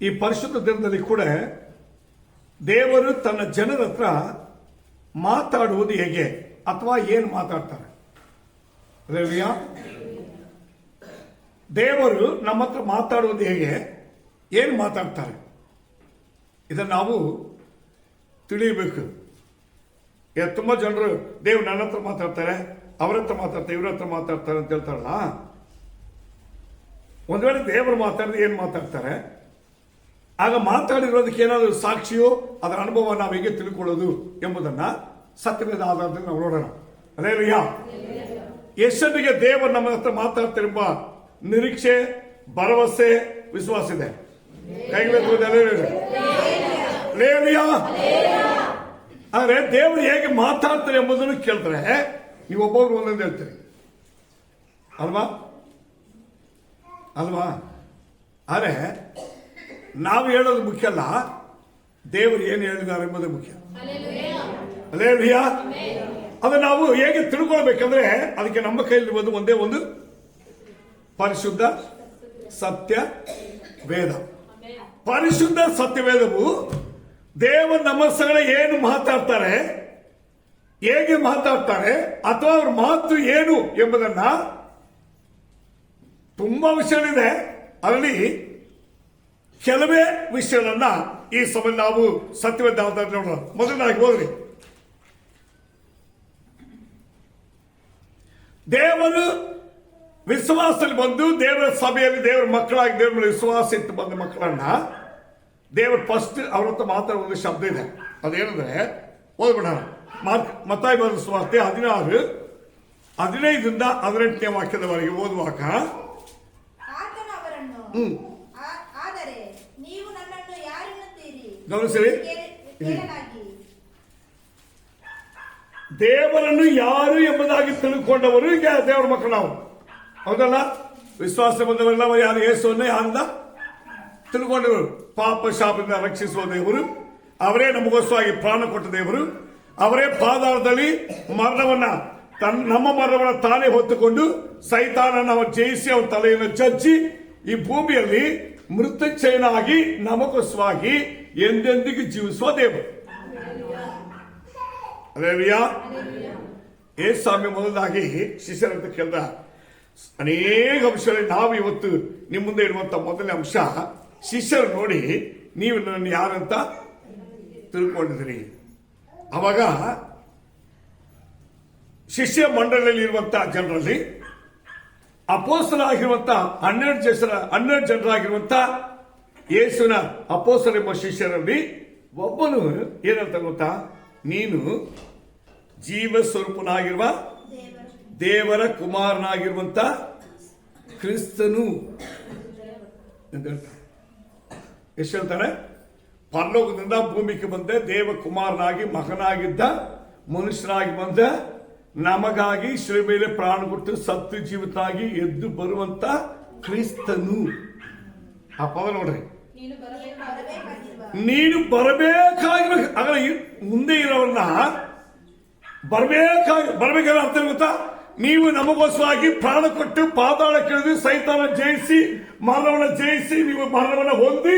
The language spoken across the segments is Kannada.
ಈ ಪರಿಶುದ್ಧ ದಿನದಲ್ಲಿ ಕೂಡ ದೇವರು ತನ್ನ ಜನರ ಹತ್ರ ಮಾತಾಡುವುದು ಹೇಗೆ ಅಥವಾ ಏನು ಮಾತಾಡ್ತಾರೆ? ದೇವರು ನಮ್ಮ ಹತ್ರ ಮಾತಾಡುವುದು ಹೇಗೆ, ಏನು ಮಾತಾಡ್ತಾರೆ? ಇದನ್ನು ನಾವು ತಿಳಿಯಬೇಕು. ತುಂಬಾ ಜನರು ದೇವ್ರು ನನ್ನ ಹತ್ರ ಮಾತಾಡ್ತಾರೆ, ಅವ್ರ ಹತ್ರ ಮಾತಾಡ್ತಾರೆ, ಇವ್ರ ಹತ್ರ ಮಾತಾಡ್ತಾರೆ ಅಂತ ಹೇಳ್ತಾರಲ್ಲ. ಒಂದ್ ವೇಳೆ ದೇವರು ಮಾತಾಡಿದ್ರೆ ಏನು ಮಾತಾಡ್ತಾರೆ? ಆಗ ಮಾತಾಡಿರೋದಕ್ಕೆ ಏನಾದರೂ ಸಾಕ್ಷಿಯೋ ಅದರ ಅನುಭವ ನಾವು ಹೇಗೆ ತಿಳ್ಕೊಳ್ಳೋದು ಎಂಬುದನ್ನ ಸತ್ಯವೇದ ಆಧಾರದಲ್ಲಿ ನಾವು ನೋಡೋಣ. ಅಲ್ಲೇಲೂಯಾ. ಎಷ್ಟೊಂದಿಗೆ ದೇವರು ನಮ್ಮ ಹತ್ರ ಮಾತಾಡ್ತಾರೆ ಎಂಬ ನಿರೀಕ್ಷೆ, ಭರವಸೆ, ವಿಶ್ವಾಸ ಇದೆ. ಆದ್ರೆ ದೇವರು ಹೇಗೆ ಮಾತಾಡ್ತಾರೆ ಎಂಬುದನ್ನು ಕೇಳ್ತಾರೆ. ನೀವು ಒಬ್ಬೊಬ್ರು ಒಂದೊಂದು ಹೇಳ್ತೀರಿ ಅಲ್ವಾ? ಆದ್ರೆ ನಾವು ಹೇಳೋದು ಮುಖ್ಯ ಅಲ್ಲ, ದೇವರು ಏನು ಹೇಳಿದ್ದಾರೆ ಎಂಬುದು ಮುಖ್ಯ. ಅಲ್ಲೇಲೂಯಾ. ಅದು ನಾವು ಹೇಗೆ ತಿಳ್ಕೊಳ್ಬೇಕಂದ್ರೆ ಅದಕ್ಕೆ ನಮ್ಮ ಕೈಲಿರುವುದು ಒಂದೇ ಒಂದು ಪರಿಶುದ್ಧ ಸತ್ಯ ವೇದ. ಪರಿಶುದ್ಧ ಸತ್ಯವೇದವು ದೇವರು ನಮ್ಮ ಸಂಗಡ ಏನು ಮಾತಾಡ್ತಾರೆ, ಹೇಗೆ ಮಾತಾಡ್ತಾರೆ, ಅಥವಾ ಅವ್ರ ಮಾತು ಏನು ಎಂಬುದನ್ನ ತುಂಬಾ ವಿಷಯಗಳಿದೆ. ಅದರಲ್ಲಿ ಕೆಲವೇ ವಿಷಯಗಳನ್ನ ಈ ಸಮಯ ನಾವು ಸತ್ಯವೇದ ನೋಡೋಣ. ಮೊದಲನಾಗಿ ಹೋದ್ರಿ, ದೇವರು ವಿಶ್ವಾಸದಲ್ಲಿ ಬಂದು ದೇವರ ಸಭೆಯಲ್ಲಿ ದೇವರ ಮಕ್ಕಳಾಗಿ ದೇವರ ಮೇಲೆ ವಿಶ್ವಾಸ ಇಟ್ಟು ಬಂದ ಮಕ್ಕಳನ್ನ ದೇವರು ಫಸ್ಟ್ ಅವ್ರ ಹತ್ರ ಮಾತಾಡೋ ಒಂದು ಶಬ್ದ ಇದೆ. ಅದೇನಂದ್ರೆ ಓದ್ಬಿಡೋಣ. ಮತ್ತಾಯ ಬರೆದ ಸುವಾರ್ತೆ 16:15-18 ವಾಕ್ಯದವರೆಗೆ ಓದುವಾಗ, ಗಮನಿಸಿರಿ, ದೇವರನ್ನು ಯಾರು ಎಂಬುದಾಗಿ ತಿಳ್ಕೊಂಡವರು ಈಗ ದೇವರ ಮಕ್ಕಳು ನಾವು, ಹೌದಲ್ಲ? ವಿಶ್ವಾಸ ಬಂದವರೆಲ್ಲ ಯಾರು? ಯೇಸುವನ್ನೇ ಯಾರಿಂದ ತಿಳ್ಕೊಂಡವರು. ಪಾಪ ಶಾಪದಿಂದ ರಕ್ಷಿಸುವ ದೇವರು ಅವರೇ, ನಮಗೋಸ್ಕರವಾಗಿ ಪ್ರಾಣ ಕೊಟ್ಟ ದೇವರು ಅವರೇ. ಪಾದಾಳದಲ್ಲಿ ಮರಣವನ್ನ ನಮ್ಮ ಮರಣವನ್ನ ತಾನೇ ಹೊತ್ತುಕೊಂಡು ಸೈತಾನನ ಜಯಿಸಿ ಅವನ ತಲೆಯನ್ನು ಚಚ್ಚಿ ಈ ಭೂಮಿಯಲ್ಲಿ ಮೃತ್ಯುಂಜಯನಾಗಿ ನಮಗೋಸ್ಕರವಾಗಿ ಎಂದೆಂದಿಗೂ ಜೀವಿಸುವ ದೇವರು. ಅಲ್ಲೇಲೂಯಾ. ಏಸಾಮಿ ಮೊದಲಾಗಿ ಶಿಷ್ಯರಂತ ಕೇಳಿದ ಅನೇಕ ಅಂಶಗಳಲ್ಲಿ ನಾವು ಇವತ್ತು ನಿಮ್ಮ ಮುಂದೆ ಇಡುವಂತ ಮೊದಲನೇ ಅಂಶ, ಶಿಷ್ಯರು ನೋಡಿ ನೀವು ನನ್ನ ಯಾರಂತ ತಿಳ್ಕೊಂಡಿದ್ರಿ. ಅವಾಗ ಶಿಷ್ಯ ಮಂಡಳಿಯಲ್ಲಿ ಇರುವಂತಹ ಜನರಲ್ಲಿ ಅಪೋಸ್ತಲರಾಗಿರುವಂತ 12 ಜನರಾಗಿರುವಂತ ಯೇಸುವಿನ ಅಪೋಸ್ತಲ ಎಂಬ ಶಿಷ್ಯರಲ್ಲಿ ಒಬ್ಬನು ಏನಂತ ಗೊತ್ತಾ? ನೀನು ಜೀವ ಸ್ವರೂಪನಾಗಿರುವ ದೇವರ ಕುಮಾರನಾಗಿರುವಂತ ಕ್ರಿಸ್ತನು ಅಂತ ಹೇಳ್ತಾರೆ. ಎಷ್ಟು ಹೇಳ್ತಾರೆ? ಪರಲೋಕದಿಂದ ಭೂಮಿಗೆ ಬಂದ ದೇವ ಕುಮಾರನಾಗಿ ಮಗನಾಗಿದ್ದ ಮನುಷ್ಯನಾಗಿ ಬಂದ ನಮಗಾಗಿ ಶಿಲುಬೆ ಮೇಲೆ ಪ್ರಾಣ ಕೊಟ್ಟು ಸತ್ತು ಜೀವಿತನಾಗಿ ಎದ್ದು ಬರುವಂತ ಕ್ರಿಸ್ತನು. ಆ ಪದ ನೋಡ್ರಿ, ನೀನು ಬರಬೇಕಾಗಿರ್ಬೇಕು. ಆಗ ಮುಂದೆ ಇರೋರನ್ನ ಬರಬೇಕಾದ್ರೆ ಅರ್ಥ ಗೊತ್ತಾ? ನೀವು ನಮಗೋಸ್ಕರವಾಗಿ ಪ್ರಾಣ ಕೊಟ್ಟು ಪಾತಾಳ ಕೆಳೆದು ಸೈತಾನ ಜಯಿಸಿ ಮರಣವನ್ನು ಜಯಿಸಿ ನೀವು ಮರಣವನ್ನು ಹೊಂದಿ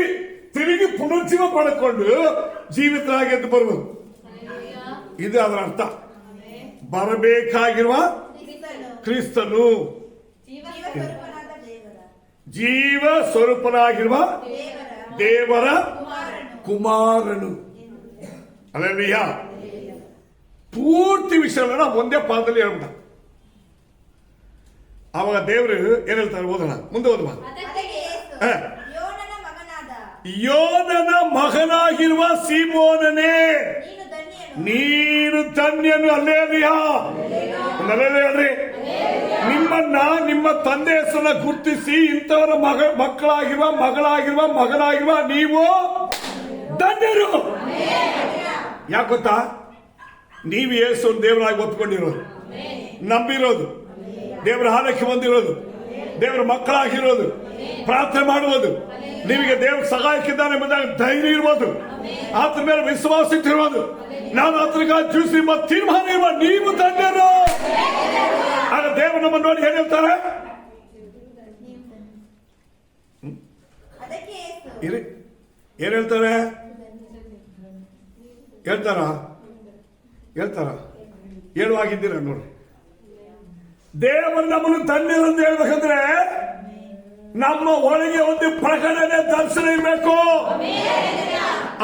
ತಿರುಗಿ ಪುನರ್ಜೀವ ಪಡ್ಕೊಂಡು ಜೀವಿತರಾಗಿ ಎದ್ದು ಬರುವುದು. ಇದು ಅದರ ಅರ್ಥ. ಬರಬೇಕಾಗಿರುವ ಕ್ರಿಸ್ತನು, ಜೀವ ಸ್ವರೂಪನಾಗಿರುವ ದೇವರ ಕುಮಾರನು. ಅಲ್ಲೇಲೂಯಾ. ಪೂರ್ತಿ ವಿಷಯಗಳನ್ನ ಒಂದೇ ಪಾದದಲ್ಲಿ ಹೇಳ್ಬಿಟ್ಟ. ಆವಾಗ ದೇವರು ಏನ್ ಹೇಳ್ತಾರೆ? ಓದೋಣ, ಮುಂದೆ ಓದುವ. ಯೋನನ ಮಗನಾಗಿರುವ ಸೀಮೋನನೇ, ನೀನು ಧನ್ಯನು. ಅಲ್ಲೇಲೂಯಾ. ಹೇಳ್ರಿ, ನಿಮ್ಮನ್ನ ನಿಮ್ಮ ತಂದೆ ಹೆಸರನ್ನ ಗುರುತಿಸಿ ಇಂಥವರ ಮಗಳಾಗಿರುವ ನೀವು ಧನ್ಯರು. ಯಾಕೆ ಗೊತ್ತಾ? ನೀವು ಯೇಸು ದೇವರಾಗಿ ಒಪ್ಪಿಕೊಂಡಿರೋದು, ನಂಬಿರೋದು, ದೇವರ ಹಾಲಕ್ಕೆ ಬಂದಿರೋದು, ದೇವರ ಮಕ್ಕಳಾಗಿರೋದು, ಪ್ರಾರ್ಥನೆ ಮಾಡುವುದು, ನಿಮಗೆ ದೇವರ ಸಹಾಯಕ್ಕಿದ್ದಾನೆ ಎಂಬುದಾಗಿ ಧೈರ್ಯ ಇರ್ಬೋದು, ಆತನ ಮೇಲೆ ವಿಶ್ವಾಸ ಇಟ್ಟಿರ್ಬೋದು, ನಾನು ಆತನಿಗಾಗಿ ಜೀವಿಸಿ ತೀರ್ಮಾನ ಇರುವ ನೀವು ಧನ್ಯರು. ಆಗ ದೇವರು ನಮ್ಮನ್ನು ನೋಡಿ ಏನ್ ಹೇಳ್ತಾರೆ? ಏನ್ ಹೇಳ್ತಾರೆ? ಹೇಳ್ತಾರ ಹೇಳುವಾಗಿದ್ದೀರ ನೋಡ್ರಿ. ದೇವರು ನಮ್ಮನ್ನು ಧನ್ಯರಂತ ಹೇಳ್ಬೇಕಂದ್ರೆ ನಮ್ಮ ಒಳಗೆ ಒಂದು ಪ್ರಕಟಣೆ ದರ್ಶನ ಇರಬೇಕು,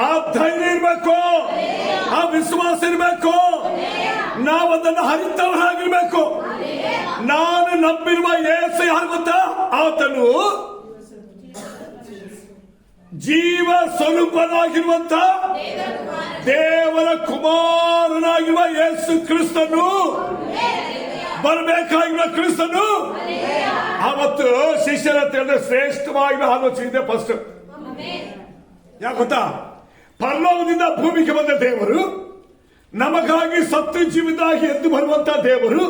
ಆ ಧೈರ್ಯ ಇರಬೇಕು, ಆ ವಿಶ್ವಾಸ ಇರಬೇಕು, ನಾವು ಅದನ್ನು ಹರಿತವರಾಗಿರ್ಬೇಕು. ನಾನು ನಂಬಿರುವ ಯೇಸು ಯಾರು ಗೊತ್ತಾ? ಆತನು ಜೀವ ಸ್ವರೂಪನಾಗಿರುವಂತ ದೇವರ ಕುಮಾರನಾಗಿರುವ ಯೇಸು ಕ್ರಿಸ್ತನು, ಬರಬೇಕಾಗಿರುವ ಕ್ರಿಸ್ತನು. ಅವತ್ತು ಶಿಷ್ಯರ ತಿಳಿದ ಶ್ರೇಷ್ಠವಾಗಿ ಆಲೋಚನೆ ಫಸ್ಟ್ ಯಾಕೆ ಗೊತ್ತಾ? ಪರಲೋಕದಿಂದ ಭೂಮಿಗೆ ಬಂದ ದೇವರು, ನಮಗಾಗಿ ಸತ್ತು ಜೀವಿತಾಗಿ ಎದ್ದು ಬರುವಂತ ದೇವರು,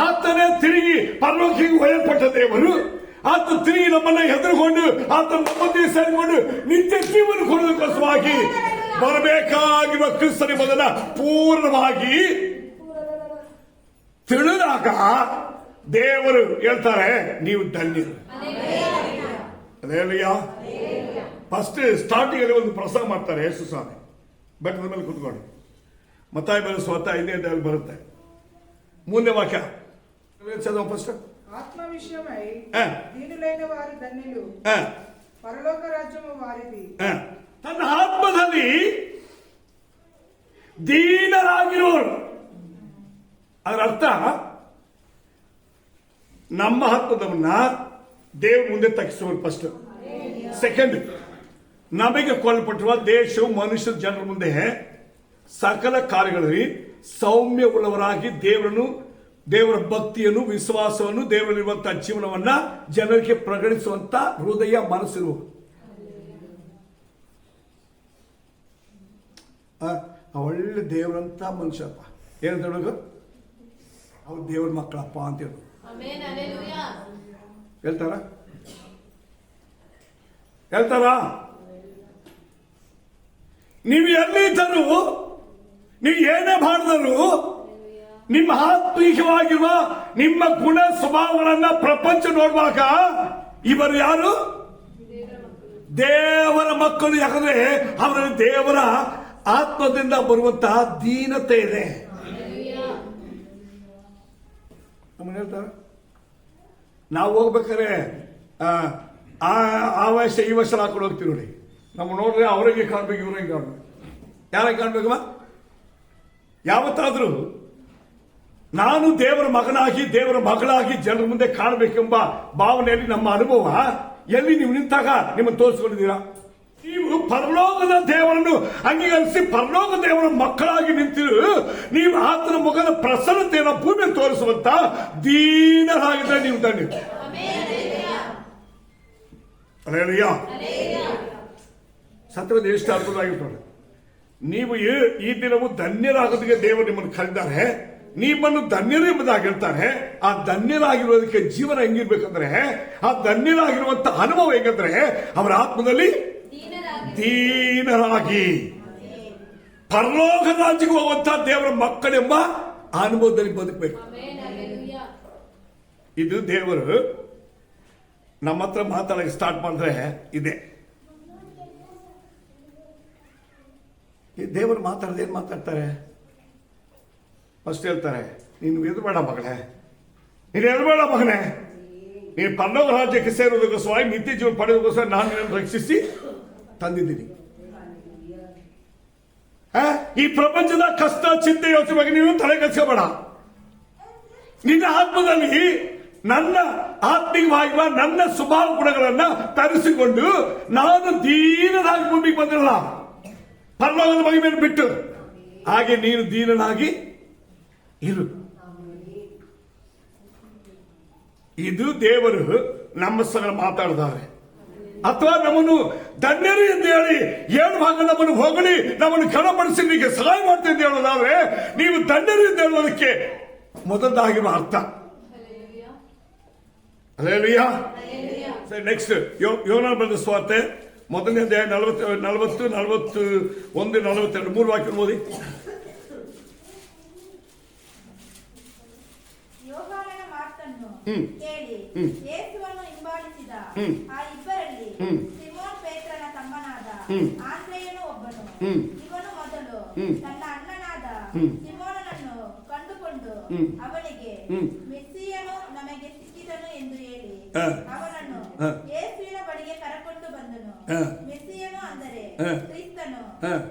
ಆತನೇ ತಿರುಗಿ ಪರಲೋಕಿಗೆ ಒಯ್ಯಲ್ಪಟ್ಟ ದೇವರು, ಆತ ತಿರುಗಿ ನಮ್ಮನ್ನ ಎದುರುಕೊಂಡು ಆತ ನಮ್ಮದೇ ಸೇರಿಕೊಂಡು ನಿತ್ಯ ಜೀವನ ಕೊಡುವುದಕ್ಕೋಸ್ಕರವಾಗಿ ಬರಬೇಕಾಗಿರುವ ಕ್ರಿಸ್ತನ ಮೊದಲ ಪೂರ್ಣವಾಗಿ ತಿಳಿದಾಗ ದೇವರು ಹೇಳ್ತಾರೆ, ನೀವು ಧನ್ಯರು. ಅದೇಲಿಯಾ ಫಸ್ಟ್ ಸ್ಟಾರ್ಟಿಂಗ್ ಅಲ್ಲಿ ಒಂದು ಪ್ರಸಂಗ ಮಾಡ್ತಾರೆ. ಯೇಸು ಸ್ವಾಮಿ ಬೆಟ್ಟದ ಮೇಲೆ ಕುತ್ಕೊಂಡು ಮತ್ತಾಯ ಮೇಲೆ ಸ್ವತಃ 5ನೇ ಬರುತ್ತೆ. 3ನೇ ವಾಕ್ಯ చదవం ఫస్ట్. ఆత్మ విషయమై దీనులైన వారు ధన్యులు, పరలోక రాజ్యము వారిది. ತನ್ನ ಆತ್ಮದಲ್ಲಿ ದೀನರಾಗಿರೋರು, ಅದರ ಅರ್ಥ ನಮ್ಮ ಆತ್ಮದವನ್ನ ದೇವ್ರ ಮುಂದೆ ತಗ್ಗಿಸುವರು ಫಸ್ಟ್. ಸೆಕೆಂಡ್, ನಮಗೆ ಕೊಲ್ಲಪಟ್ಟಿರುವ ದೇಶವು ಮನುಷ್ಯ ಜನರ ಮುಂದೆ ಸಕಲ ಕಾರ್ಯಗಳಲ್ಲಿ ಸೌಮ್ಯವುಳ್ಳವರಾಗಿ ದೇವರ ಭಕ್ತಿಯನ್ನು, ವಿಶ್ವಾಸವನ್ನು, ದೇವರಲ್ಲಿರುವಂತಹ ಜೀವನವನ್ನ ಜನರಿಗೆ ಪ್ರಕಟಿಸುವಂತ ಹೃದಯ ಮನಸ್ಸಿರುವ ಒಳ್ಳೆ ದೇವರಂತ ಮನುಷ್ಯಪ್ಪ. ಏನಂತ ಹೇಳೋದು? ಅವ್ರು ದೇವ್ರ ಮಕ್ಕಳಪ್ಪ ಅಂತ ಹೇಳೋದು. ಹೇಳ್ತಾರ? ನೀವು ಎಲ್ಲಿದ್ದರೂ, ನೀವು ಏನೇ ಮಾಡಿದರೂ, ನಿಮ್ಮ ಆತ್ಮೀಕವಾಗಿರುವ ನಿಮ್ಮ ಗುಣ ಸ್ವಭಾವಗಳನ್ನ ಪ್ರಪಂಚ ನೋಡುವಾಗ ಇವರು ಯಾರು? ದೇವರ ಮಕ್ಕಳು. ಯಾಕಂದ್ರೆ ಅವರಲ್ಲಿ ದೇವರ ಆತ್ಮದಿಂದ ಬರುವಂತಹ ದೀನತೆ ಇದೆ. ನಮ್ಮನ್ನು ಹೇಳ್ತಾರೆ, ನಾವು ಹೋಗ್ಬೇಕಾದ್ರೆ ಆ ವಯಸ್ಸು ಈ ವಯಸ್ಸಲ್ಲಿ ಹಾಕೊಂಡು ಹೋಗ್ತೀವಿ ನೋಡಿ. ನಮ್ಮ ನೋಡ್ರೆ ಅವರಿಗೆ ಕಾಣ್ಬೇಕು, ಇವ್ರಿಗೆ ಕಾಣ್ಬೇಕು. ಯಾರಿಗೆ ಕಾಣ್ಬೇಕಮ್ಮ? ಯಾವತ್ತಾದ್ರೂ ನಾನು ದೇವರ ಮಗನಾಗಿ, ದೇವರ ಮಗಳಾಗಿ ಜನರ ಮುಂದೆ ಕಾಣಬೇಕೆಂಬ ಭಾವನೆಯಲ್ಲಿ ನಮ್ಮ ಅನುಭವ ಎಲ್ಲಿ ನೀವು ನಿಂತಾಗ ನಿಮ್ಮನ್ನು ತೋರಿಸ್ಕೊಂಡಿದ್ದೀರಾ? ನೀವು ಪರಲೋಕದ ದೇವರನ್ನು ಅಂಗೀಕರಿಸಿ ಪರಲೋಕ ದೇವರ ಮಕ್ಕಳಾಗಿ ನಿಂತಿರು. ನೀವು ಆತನ ಮುಖದ ಪ್ರಸನ್ನತೆಯನ್ನು ಭೂಮಿಯಲ್ಲಿ ತೋರಿಸುವಂತ ದೀನರಾಗಿದ್ರೆ ನೀವು ಧನ್ಯ. ಸತ್ಯವಾದ ಎಷ್ಟು ಅದ್ಭುತವಾಗಿರ್ತಾರೆ. ನೀವು ಈ ದಿನವೂ ಧನ್ಯರಾಗೋದಕ್ಕೆ ದೇವರು ನಿಮ್ಮನ್ನು ಕರೆದಿದ್ದಾರೆ. ನಿಮ್ಮನ್ನು ಧನ್ಯರು ಎಂಬುದಾಗಿ ಹೇಳ್ತಾರೆ. ಆ ಧನ್ಯರಾಗಿರುವುದಕ್ಕೆ ಜೀವನ ಹೆಂಗಿರ್ಬೇಕಂದ್ರೆ, ಆ ಧನ್ಯರಾಗಿರುವಂತ ಅನುಭವ ಹೇಗಂದ್ರೆ, ಅವರ ಆತ್ಮದಲ್ಲಿ ದೀನರಾಗಿ ಪರಲೋಕ ರಾಜ್ಯಕ್ಕೆ ಹೋಗುವಂತಹ ದೇವರ ಮಕ್ಕಳೆಂಬ ಅನುಭವದಲ್ಲಿ ಬದುಕಬೇಕು. ಇದು ದೇವರು ನಮ್ಮ ಹತ್ರ ಮಾತಾಡಕ್ಕೆ ಸ್ಟಾರ್ಟ್ ಮಾಡಿದ್ರೆ ಇದೆ. ಈ ದೇವರು ಮಾತಾಡೋದು ಏನ್ ಮಾತಾಡ್ತಾರೆ? ಫಸ್ಟ್ ಹೇಳ್ತಾರೆ, ನೀನು ಎದುಬೇಡ ಮಗಳೇ, ನೀನು ಎದುಬೇಡ ಮಗನೇ, ನೀನು ಪರಲೋಕ ರಾಜ್ಯಕ್ಕೆ ಸೇರೋದಕ್ಕೋಸ್ಕರ, ನಿತ್ಯ ಜೀವನ ಪಡೆಯೋದಕ್ಕೋಸ್ಕರ ನಾನು ನಿನ್ನನ್ನು ರಕ್ಷಿಸಿ ತಂದಿದ್ದೀನಿ. ಈ ಪ್ರಪಂಚದ ಕಷ್ಟ, ಚಿಂತೆ, ಯೋಚನೆ ಬಗ್ಗೆ ನೀನು ತಲೆ ಕೆಡಿಸ್ಕೋಬೇಡ. ನಿನ್ನ ಆತ್ಮದಲ್ಲಿ ನನ್ನ ಆತ್ಮಿಕವಾಗಿರುವ ನನ್ನ ಸ್ವಭಾವ ಗುಣಗಳನ್ನ ತರಿಸಿಕೊಂಡು ನಾನು ದೀನನಾಗಿ ಭೂಮಿಗೆ ಬಂದಿರಲ್ಲ, ಪರಲೋಕದ ಮಹಿಮೆಯನ್ನು ಬಿಟ್ಟು. ಹಾಗೆ ನೀನು ದೀನನಾಗಿ ಇರು. ಇದು ದೇವರು ನಮ್ಮ ಸಹ ಮಾತಾಡಿದ್ದಾರೆ. ಅಥವಾ ನಮ್ಮನ್ನು ಧನ್ಯರು ಎಂದು ಹೇಳಿ ಹೇಳುವಾಗ ನಮ್ಮನ್ನು ಹೊಗಳಿ ನಮ್ಮನ್ನು ಕಣಪಡಿಸಿ ನಿಮಗೆ ಸಹಾಯ ಮಾಡ್ತೀನಿ ಅಂತ ಹೇಳೋದಾದ್ರೆ ನೀವು ಧನ್ಯರು ಎಂದು ಹೇಳೋದಕ್ಕೆ ಮೊದಲಾಗಿರುವ ಅರ್ಥ. ನೆಕ್ಸ್ಟ್ ಯೋಹಾನ ಬರೆದ ಸುವಾರ್ತೆ 1ನೇ ಅಧ್ಯಾಯ 40, 41, 42 3 ವಾಕ್ಯ ಓದಿ. ಯೋಹಾನನ ಮಾತನ್ನು ಕೇಳಿ ಯೇಸುವನ್ನು ಹಿಂಬಾಲಿಸಿದ ಆ ಇಬ್ಬರಲ್ಲಿ ಸಿಮೋನ್ ಪೇತ್ರನ ತಮ್ಮನಾದ ಆಂದ್ರೆಯನು ಒಬ್ಬನು. ಹ್ಮ್. ಇವನು ಮೊದಲು ತನ್ನ ಅಣ್ಣನಾದ ಸಿಮೋನನನ್ನು ಕಂಡುಕೊಂಡು ಅವನಿಗೆ ಮೆಸ್ಸಿಯನು ನಮಗೆ ಸಿಕ್ಕಿದನು ಎಂದು ಹೇಳಿ ಅವನನ್ನು ಯೇಸುವಿನ ಬಳಿಗೆ ಕರಕೊಂಡು ಬಂದನು. ಮೆಸ್ಸಿಯನು ಅಂದರೆ ಕ್ರಿಸ್ತನು.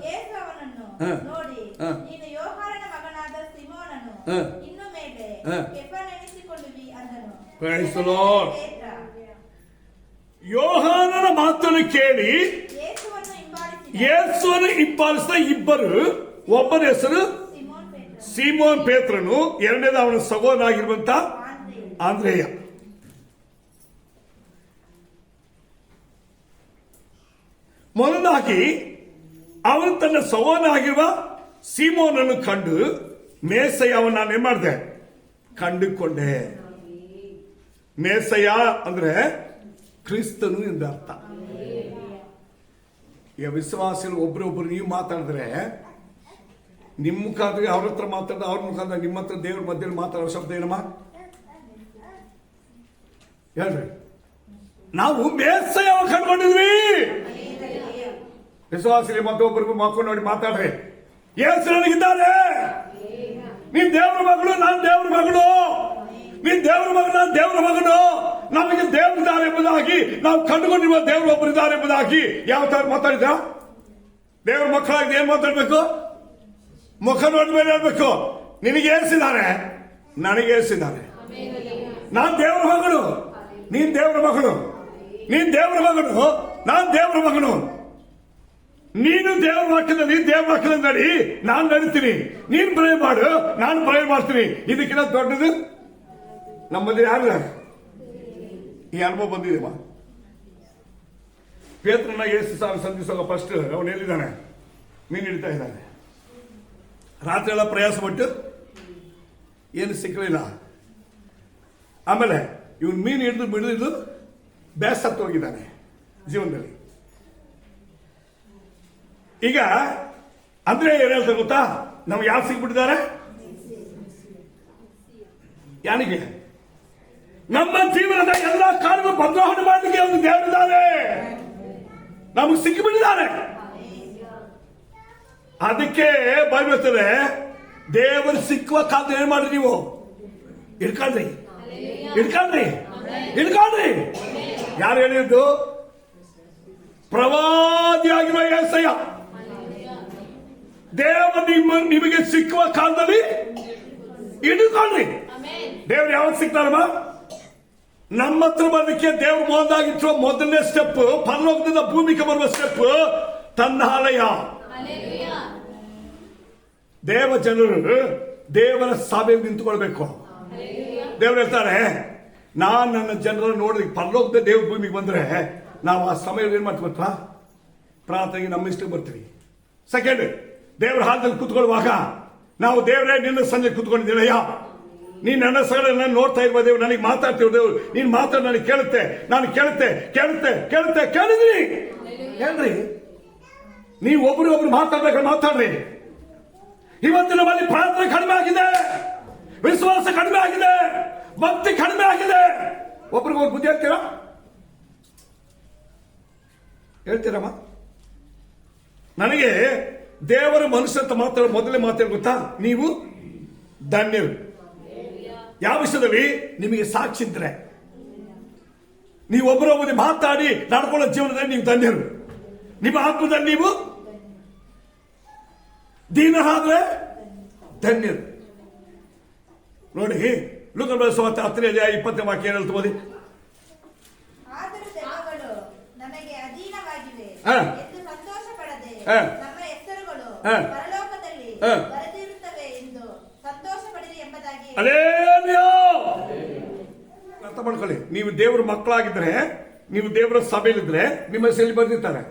ಯೇಸು ಅವನನ್ನು ನೋಡಿ, ನೀನು ಯೋಹಾನನ ಮಗನಾದ ಸಿಮೋನನು, ಇನ್ನು ಮೇಲೆ ಕೆಫನೆನಿಸಿಕೊಳ್ಳುವಿ ಅಂದನು. Praise the Lord. ಯೋಹಾನನ ಮಾತನ್ನು ಕೇಳಿ ಯೇಸುವನ್ನು ಹಿಂಬಾಲಿಸಿದ ಇಬ್ಬರು, ಒಬ್ಬನ ಹೆಸರು ಸೀಮೋನ್ ಪೇತ್ರನು, ಎರಡನೇದು ಅವನ ಸಹೋದರನಾಗಿರುವಂತ ಆಂದ್ರೇಯ. ಮೊದಲಾಗಿ ಅವನು ತನ್ನ ಸಹೋದರನಾಗಿರುವ ಸೀಮೋನನ್ನು ಕಂಡು ಮೇಸಯ್ಯ ಅವನ್ನ ನಾನು ಏನ್ ಮಾಡಿದೆ, ಕಂಡುಕೊಂಡೆ. ಮೇಸಯ್ಯ ಅಂದ್ರೆ ಕ್ರಿಸ್ತನು ಎಂದು ಅರ್ಥ. ಈಗ ವಿಶ್ವಾಸಿಗಳು ಒಬ್ರೊಬ್ರು ನೀವು ಮಾತಾಡಿದ್ರೆ ನಿಮ್ಮ ಮುಖಾಂತರ ಅವ್ರ ಹತ್ರ ಮಾತಾಡ, ಅವ್ರ ಮುಖಾಂತರ ನಿಮ್ಮ ಹತ್ರ ದೇವ್ರ ಮಧ್ಯೆ ಮಾತಾಡೋ ಶಬ್ದ ಏನಮ್ಮ ಹೇಳ್ರಿ? ನಾವು ಮೇಸಯ್ಯ ಕಂಡುಕೊಂಡಿದ್ವಿ. ವಿಶ್ವಾಸಿಗಳು ಮತ್ತೊಬ್ಬರಿಗೂ ಮಕ್ಕಳು ನೋಡಿ ಮಾತಾಡ್ರಿ. ಯೇಸು ನನಗಿದ್ದಾರೆ, ನೀನ್ ದೇವ್ರ ಮಗಳು, ನಾನು ದೇವ್ರ ಮಗಳು, ನೀನ್ ದೇವ್ರ ಮಗಳು, ನಾನು ದೇವ್ರ ಮಗಳು, ನಮಗೆ ದೇವರಿದ್ದಾರೆ ಎಂಬುದಾಗಿ ನಾವು ಕಂಡುಕೊಂಡಿರುವ ದೇವರು ಒಬ್ಬರಿದ್ದಾರೆ ಎಂಬುದಾಗಿ ಯಾವ ತರ ಮಾತಾಡಿದ? ದೇವ್ರ ಮಕ್ಕಳಾಗಿ ಏನ್ ಮಾತಾಡ್ಬೇಕು? ಮುಖ ನೋಡ್ಮೇಲೆ ಹೇಳ್ಬೇಕು, ನಿನಗೆ ಏರಿಸಿದ್ದಾರೆ, ನನಗೆ ಏರಿಸಿದ್ದಾರೆ. ನಾನ್ ದೇವ್ರ ಮಗಳು, ನೀನ್ ದೇವ್ರ ಮಗಳು, ನೀನ್ ದೇವ್ರ ಮಗಳು, ನಾನ್ ದೇವ್ರ ಮಗಳು. ನೀನು ದೇವ್ರ ವಾಕ್ಯದಲ್ಲಿ ದೇವ್ರ ವಾಕ್ಯದಲ್ಲಿ ನಡಿ, ನಾನು ನಡೀತೀನಿ. ನೀನ್ ಪ್ರೇ ಮಾಡು, ನಾನು ಪ್ರೇ ಮಾಡ್ತೀನಿ. ಇದಕ್ಕಿಂತ ದೊಡ್ಡದು ನಮ್ಮಲ್ಲಿ ಯಾರು? ಈ ಅನುಭವ ಬಂದಿದೆ. ಪೇತ್ರನ ಯೇಸು ಸಾರು ಸಂಧಿಸುವಾಗ ಫಸ್ಟ್ ಅವನು ಎಲ್ಲಿದ್ದಾನೆ? ಮೀನು ಹಿಡಿತಾ ಇದ್ದಾನೆ. ರಾತ್ರಿ ಎಲ್ಲ ಪ್ರಯಾಸ ಪಟ್ಟು ಏನು ಸಿಕ್ಕಲಿಲ್ಲ. ಆಮೇಲೆ ಇವನು ಮೀನು ಹಿಡಿದು ಬಿಡಿದು ಬೇಸತ್ತು ಹೋಗಿದ್ದಾನೆ ಜೀವನದಲ್ಲಿ. ಈಗ ಅಂದ್ರೆ ಏನ್ ಹೇಳ್ತಾರೆ ಗೊತ್ತಾ? ನಮ್ಗೆ ಯಾರು ಸಿಕ್ಬಿಟ್ಟಿದ್ದಾರೆ? ಯಾನಿಗೆ? ನಮ್ಮ ಜೀವನದ ಎಲ್ಲ ಕಾರ್ಯ ಬದಲಾವಣೆ ಮಾಡಲಿಕ್ಕೆ ಒಂದು ದೇವರಿದ್ದಾರೆ, ನಮಗೆ ಸಿಕ್ಕಿಬಿಟ್ಟಿದ್ದಾರೆ. ಅದಕ್ಕೆ ಬೈಬರ್ತದೆ, ದೇವರು ಸಿಕ್ಕುವ ಕಾಲ ಏನ್ ಮಾಡ್ರಿ ನೀವು? ಇಡ್ಕೊಳ್ರಿ, ಇಡ್ಕೊಳ್ರಿ, ಇಡ್ಕೊಳ್ರಿ. ಯಾರು ಹೇಳಿದ್ದು? ಪ್ರವಾದಿಯಾಗಿರುವ ಯೆಶಾಯ. ದೇವ ನಿಮಗೆ ಸಿಕ್ಕುವ ಕಾಲದಲ್ಲಿ ಹಿಡಿದುಕೊಳ್ಳ್ರಿ. ದೇವ್ರು ಯಾವಾಗ ಸಿಗ್ತಾರಮ್ಮ? ನಮ್ಮ ಹತ್ರ ಬರಲಿಕ್ಕೆ ದೇವ್ರ ಮೊದಲಾಗಿರುವ ಮೊದಲನೇ ಸ್ಟೆಪ್, ಪರಲೋಕದಿಂದ ಭೂಮಿಗೆ ಬರುವ ಸ್ಟೆಪ್ ತನ್ನ ಆಲಯ. ದೇವ ಜನರು ದೇವರ ಸಭೆಯಲ್ಲಿ ನಿಂತುಕೊಳ್ಬೇಕು. ದೇವ್ರು ಹೇಳ್ತಾರೆ, ನಾನ್ ನನ್ನ ಜನರನ್ನು ನೋಡಿದ ಪರಲೋಕದ ದೇವ್ರ ಭೂಮಿಗೆ ಬಂದ್ರೆ ನಾವು ಆ ಸಮಯದಲ್ಲಿ ಏನ್ ಮಾಡ್ತೀವಿ ಗೊತ್ತಾ? ಪ್ರಾರ್ಥನೆಗೆ ನಮ್ಮ ಇಷ್ಟಕ್ಕೆ ಬರ್ತೀವಿ. ಸೆಕೆಂಡ್, ದೇವರ ಹಾಲದಲ್ಲಿ ಕೂತ್ಕೊಳ್ಳುವಾಗ ನಾವು ದೇವರೇ ನಿನ್ನ ಸಂಜೆ ಕೂತ್ಕೊಂಡಿದ್ದೀರಯ್ಯ, ನೀನ್ ನನ್ನ ಸಗಡೆ ನಾನು ನೋಡ್ತಾ ಇರುವ ದೇವ್ರು, ನನಗೆ ಮಾತಾಡ್ತಿರೋ ದೇವ್ರು, ನೀನ್ ಮಾತಾಡಿ ನನಗೆ ಕೇಳುತ್ತೆ, ನಾನು ಕೇಳುತ್ತೆ ಕೇಳುತ್ತೆ ಕೇಳುತ್ತೆ ಕೇಳಿದ್ರಿ ಹೇಳ್ರಿ. ನೀವು ಒಬ್ರು ಮಾತಾಡ್ಬೇಕಾದ್ರೆ ಮಾತಾಡ್ರಿ. ಇವತ್ತಿನ ನಮ್ಮಲ್ಲಿ ಪ್ರಾರ್ಥನೆ ಕಡಿಮೆ ಆಗಿದೆ, ವಿಶ್ವಾಸ ಕಡಿಮೆ ಆಗಿದೆ, ಭಕ್ತಿ ಕಡಿಮೆ ಆಗಿದೆ. ಒಬ್ರಿಗೊಬ್ರು ಬುದ್ಧಿ ಹೇಳ್ತೀರಾ? ಹೇಳ್ತೀರಮ್ಮ? ನನಗೆ ದೇವರ ಮನುಷ್ಯ ಅಂತ ಮಾತಾಡೋ ಮೊದಲೇ ಮಾತಾಡ ಗೊತ್ತಾ? ನೀವು ಧನ್ಯರು. ಯಾವ ವಿಷಯದಲ್ಲಿ? ನಿಮಗೆ ಸಾಕ್ಷಿ ಇದ್ರೆ, ನೀವು ಒಬ್ಬರೊಬ್ಬರು ಮಾತಾಡಿ ನಡ್ಕೊಳ್ಳೋ ಜೀವನದಲ್ಲಿ ನೀವು ಧನ್ಯರು. ನಿಮ್ಮ ಆತ್ಮದಲ್ಲಿ ನೀವು ದೀನರಾದ್ರೆ ಧನ್ಯರು. ನೋಡಿ, ಲೂಕನ ಬರೆಸುವಂತ 10ನೇ ಅಧ್ಯಾಯ 20ನೇ ವಾಕ್ಯ ಏನು ಹೇಳ್ತದೆ? ಆದರೂ ದೆವ್ವಗಳು ನಮಗೆ ಅಧೀನವಾಗಿವೆ ಎಂದು ಸಂತೋಷ ಪಡದೆ ನಮ್ಮ ಹೆಸರುಗಳು ಪರಲೋಕದಲ್ಲಿ ಬರೆದಿರುತ್ತವೆ ಎಂದು ಸಂತೋಷ ಪಡಿರಿ ಎಂಬುದಾಗಿ. ಅರ್ಥ ಮಾಡ್ಕೊಳ್ಳಿ. ನೀವು ದೇವರ ಮಕ್ಕಳಾಗಿದ್ರೆ, ನೀವು ದೇವರ ಸಭೆಯಲ್ಲಿದ್ರೆ ನಿಮ್ಮ ಹೆಸರಲ್ಲಿ ಬರೆದಿರ್ತಾರೆ.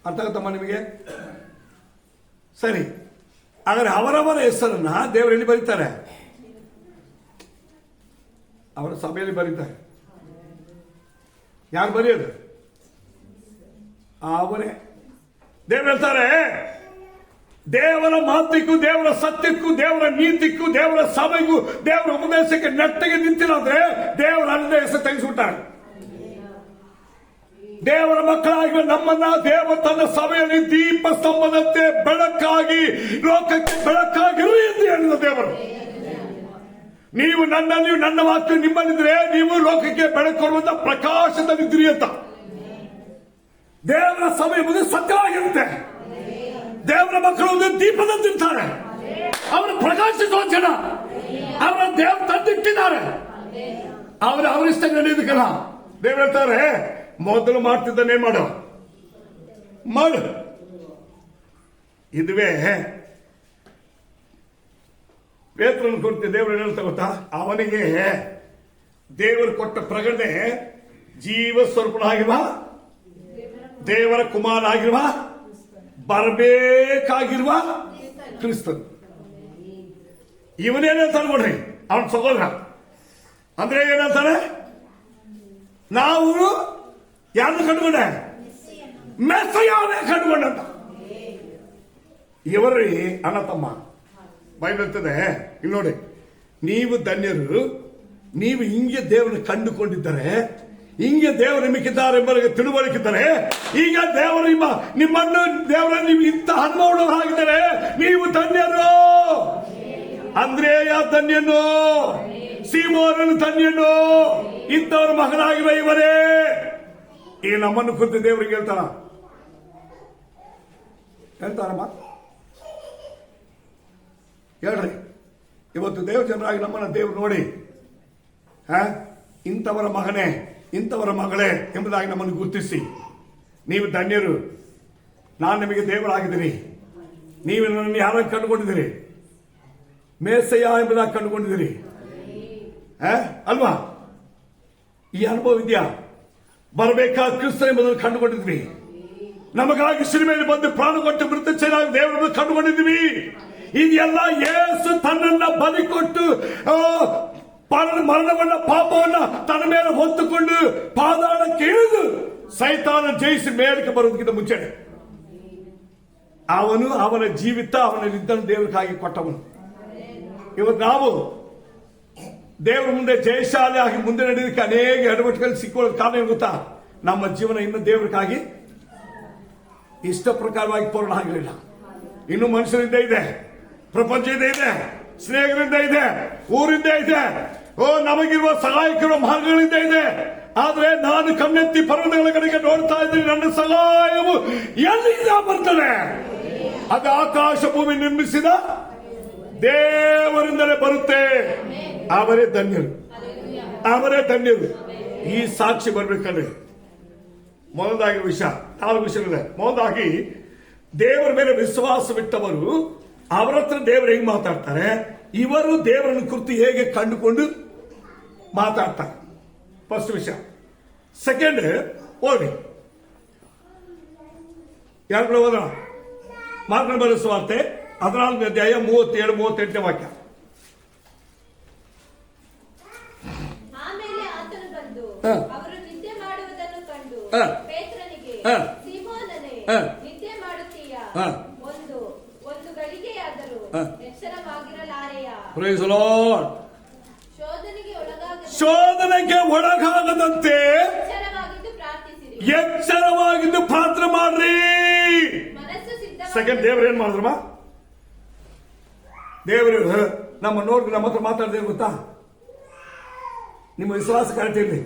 ಅರ್ಥ ಆಗುತ್ತಮ್ಮ ನಿಮಗೆ? ಸರಿ, ಹಾಗಾದ್ರೆ ಅವರವರ ಹೆಸರನ್ನ ದೇವರು ಎಲ್ಲಿ ಬರೀತಾರೆ? ಅವರ ಸಭೆಯಲ್ಲಿ ಬರೀತಾರೆ. ಯಾರು ಬರೆಯೋದು? ಅವರೇ. ದೇವರು ಹೇಳ್ತಾರೆ, ದೇವರ ಮಾತಿಗೂ ದೇವರ ಸತ್ಯಕ್ಕೂ ದೇವರ ನೀತಿಗೂ ದೇವರ ಸಭೆಗೂ ದೇವರ ಉಪದೇಶಕ್ಕೆ ನೆಟ್ಟಗೆ ನಿಂತಿರೋದ್ರೆ ದೇವರ ಅಲ್ಲದೆ ಹೆಸರು ತೆಗೆಸ್ಬಿಟ್ಟಾರೆ. ದೇವರ ಮಕ್ಕಳಾಗಿ ನಮ್ಮನ್ನ ದೇವ ತನ್ನ ಸಭೆಯಲ್ಲಿ ದೀಪ ಸ್ತಂಭದಂತೆ ಬೆಳಕಾಗಿ ಲೋಕಕ್ಕೆ ಬೆಳಕಾಗಿರು ಎಂದು ಹೇಳಿದ ದೇವರು. ನೀವು ನನ್ನಲ್ಲಿ, ನನ್ನ ವಾಕ್ಯ ನಿಮ್ಮಲ್ಲಿದ್ರೆ ನೀವು ಲೋಕಕ್ಕೆ ಬೆಳಕು ಕೊಡುವಂತ ಪ್ರಕಾಶದಲ್ಲಿದ್ದೀರಿ ಅಂತ. ದೇವರ ಸಭೆ ಎಂಬುದು ಸತ್ಯವಾಗಿರುತ್ತೆ. ದೇವರ ಮಕ್ಕಳು ಒಂದು ದೀಪದಂತಿರ್ತಾರೆ. ಅವರು ಪ್ರಕಾಶಿಸುವ ಜನ, ಅವರ ದೇವರು ತಂದಿಟ್ಟಿದ್ದಾರೆ. ಅವರಿಷ್ಟ ನಡೆಯೋದಕ್ಕಲ್ಲ. ದೇವರು ಹೇಳ್ತಾರೆ, ಮೊದಲು ಮಾಡ್ತಿದ್ದನ್ನೇ ಮಾಡು. ಇದುವೇ ಪೇತ್ರನ ಕುರಿತು ದೇವರು ಹೇಳ್ತಾ ಗೊತ್ತಾ, ಅವನಿಗೆ ದೇವರು ಕೊಟ್ಟ ಪ್ರಕಟಣೆ ಜೀವ ಸ್ವರೂಪನಾಗಿರುವ ದೇವರ ಕುಮಾರ ಆಗಿರುವ ಬರಬೇಕಾಗಿರುವ ಕ್ರಿಸ್ತನು. ಇವನೇನಂತಾನೆ ನೋಡ್ರಿ, ಅವನ ಸಹೋದರ ಅಂದ್ರೆ ಏನಂತಾನೆ, ನಾವು ಯಾರನ್ನು ಕಂಡುಕೊಂಡೆ? ಮೆಸ್ಸಯ್ಯನೇ ಕಂಡುಕೊಂಡಂತ. ಇವರೇ ಅಣ್ಣ ತಮ್ಮ. ಬೈಬಲ್ ಹೇಳ್ತದೆ, ಇಲ್ಲಿ ನೋಡಿ, ನೀವು ಧನ್ಯರು, ನೀವು ಹಿಂಗೆ ದೇವರನ್ನು ಕಂಡುಕೊಂಡಿದ್ದರೆ, ಹಿಂಗೆ ದೇವರು ನಿಮಗಿದ್ದಾರೆ ಎಂಬುದಕ್ಕೆ ತಿಳುವಳಿಕಿದ್ದಾರೆ. ಈಗ ದೇವರು ನಿಮ್ಮನ್ನು ದೇವರ ನೀವು ಇಂಥ ಅನುಭವವಾಗಿದ್ದಾರೆ. ನೀವು ಧನ್ಯರು. ಅಂದ್ರೇಯ ಧನ್ಯನು, ಸೀಮೋನನು ಧನ್ಯನು, ಇಂಥವ್ರ ಮಗನಾಗಿರುವ ಇವರೇ. ಈ ನಮ್ಮನ್ನು ಕುರಿತು ದೇವರಿಗೆ ಹೇಳ್ತಾರಮ್ಮ, ಹೇಳ್ರಿ. ಇವತ್ತು ದೇವ ಜನರಾಗಿ ನಮ್ಮನ್ನ ದೇವರು ನೋಡಿ, ಇಂಥವರ ಮಗನೇ, ಇಂಥವರ ಮಗಳೇ ಎಂಬುದಾಗಿ ನಮ್ಮನ್ನು ಗುರುತಿಸಿ, ನೀವು ಧನ್ಯರು, ನಾನು ನಿಮಗೆ ದೇವರಾಗಿದ್ದೀನಿ, ನೀವು ನನ್ನ ಯಾರು ಕಂಡುಕೊಂಡಿದ್ದೀರಿ, ಮೇಸಯ್ಯ ಎಂಬುದಾಗಿ ಕಂಡುಕೊಂಡಿದ್ದೀರಿ ಅಲ್ವಾ? ಈ ಅನುಭವ ಇದೆಯಾ? ಬರಬೇಕಾದ ಕ್ರಿಸ್ತ ಎಂಬುದನ್ನು ಕಂಡುಕೊಂಡಿದ್ವಿ. ನಮಗಾಗಿ ಶಿಲುಬೆಯಲ್ಲಿ ಬಂದು ಪ್ರಾಣ ಕೊಟ್ಟು ಮೃತ್ಯುಂಜಯನಾಗಿ ದೇವರನ್ನು ಕಂಡುಕೊಂಡಿದ್ವಿ. ಇದೆಲ್ಲ ಯೇಸು ತನ್ನನ್ನ ಬಲಿ ಕೊಟ್ಟು ಮರಣವನ್ನ, ಪಾಪವನ್ನ ತನ್ನ ಮೇಲೆ ಹೊತ್ತುಕೊಂಡು ಪಾದಾಳಕ್ಕೆ ಇಳಿದು ಸೈತಾನ ಜಯಿಸಿ ಮೇಲಕ್ಕೆ ಬರೋದಕ್ಕಿಂತ ಮುಂಚೆ ಅವನು ಅವನ ಜೀವಿತ ಅವನಲ್ಲಿದ್ದನ್ನು ದೇವರಿಗಾಗಿ ಕೊಟ್ಟವನು. ಇವತ್ತು ನಾವು ದೇವರ ಮುಂದೆ ಜಯಶಾಲಿ ಆಗಿ ಮುಂದೆ ನಡೆಯೋದಕ್ಕೆ ಅನೇಕ ಎಡವಟ್ಟುಗಳು ಸಿಕ್ಕೊಳ್ಳೋದು ಕಾರಣ ಏನು ಗೊತ್ತಾ? ನಮ್ಮ ಜೀವನ ಇನ್ನು ದೇವರಿಗಾಗಿ ಇಷ್ಟ ಪ್ರಕಾರವಾಗಿ ಪೂರ್ಣ ಆಗಿರಲಿಲ್ಲ. ಇನ್ನು ಮನುಷ್ಯರಿಂದ ಇದೆ, ಪ್ರಪಂಚದಿಂದ ಇದೆ, ಸ್ನೇಹಿತರಿಂದ ಇದೆ, ಊರಿಂದ ಇದೆ, ನಮಗಿರುವ ಸಹಾಯಕರ ಮಾರ್ಗಗಳಿಂದ ಇದೆ. ಆದ್ರೆ ನಾನು ಕಣ್ಣೆತ್ತಿ ಪರ್ವತಗಳ ಕಡೆಗೆ ನೋಡ್ತಾ ಇದ್ದೀನಿ, ನನ್ನ ಸಹಾಯವು ಎಲ್ಲಿಂದ ಬರ್ತದೆ? ಅದು ಆಕಾಶ ಭೂಮಿ ನಿರ್ಮಿಸಿದ ದೇವರಿಂದಲೇ ಬರುತ್ತೆ. ಅವರೇ ಧನ್ಯರು, ಅವರೇ ಧನ್ಯರು. ಈ ಸಾಕ್ಷಿ ಬರ್ಬೇಕಂದ್ರೆ ಮೊದಲಾಗಿ ವಿಷಯ 4 ವಿಷಯಗಳಿದೆ. ಮೊದಲಾಗಿ ದೇವರ ಮೇಲೆ ವಿಶ್ವಾಸವಿಟ್ಟವರು ಅವರ ಹತ್ರ ದೇವರು ಹೆಂಗ್ ಮಾತಾಡ್ತಾರೆ, ಇವರು ದೇವರನ್ನು ಕುರಿತು ಹೇಗೆ ಕಂಡುಕೊಂಡು ಮಾತಾಡ್ತಾರೆ. ಫಸ್ಟ್ ವಿಷಯ. ಸೆಕೆಂಡ್, ಓದಿ ಯಾರು ಓದೋಣ. ಮಾರ್ಕನ ಬರೆದ ಸುವಾರ್ತೆ 14ನೇ ಅಧ್ಯಾಯ 37-38 ವಾಕ್ಯ. ಆಮೇಲೆ ಆತನು ಬಂದು ಅವರು ನಿದ್ದೆ ಮಾಡುವುದನ್ನು ಕಂಡು ಪೇತ್ರನಿಗೆ, ಸೀಮೋನನೇ, ನಿದ್ದೆ ಮಾಡುತ್ತೀಯಾ? ಒಂದು ಗಳಿಗೆಯಾದರೂ ಎಚ್ಚರವಾಗಿರಲಾರೆಯಾ? Praise the Lord. ಶೋಧನೆಗೆ ಒಳಗಾಗದಂತೆ ಎಚ್ಚರವಾಗಿದ್ದು ಪ್ರಾರ್ಥನೆ ಮಾಡ್ರಿ. ಸೆಕೆಂಡ್, ದೇವರು ಏನ್ ಮಾಡಿದ್ರಮ್ಮ? ದೇವರು ನಮ್ಮ ನೋಡಿ ನಮ್ಮ ಹತ್ರ ಮಾತಾಡಿದ್ರೆ ಗೊತ್ತಾ? ನಿಮ್ಮ ವಿಶ್ವಾಸ ಕರೆಕ್ಟ್ ಇರಲಿ,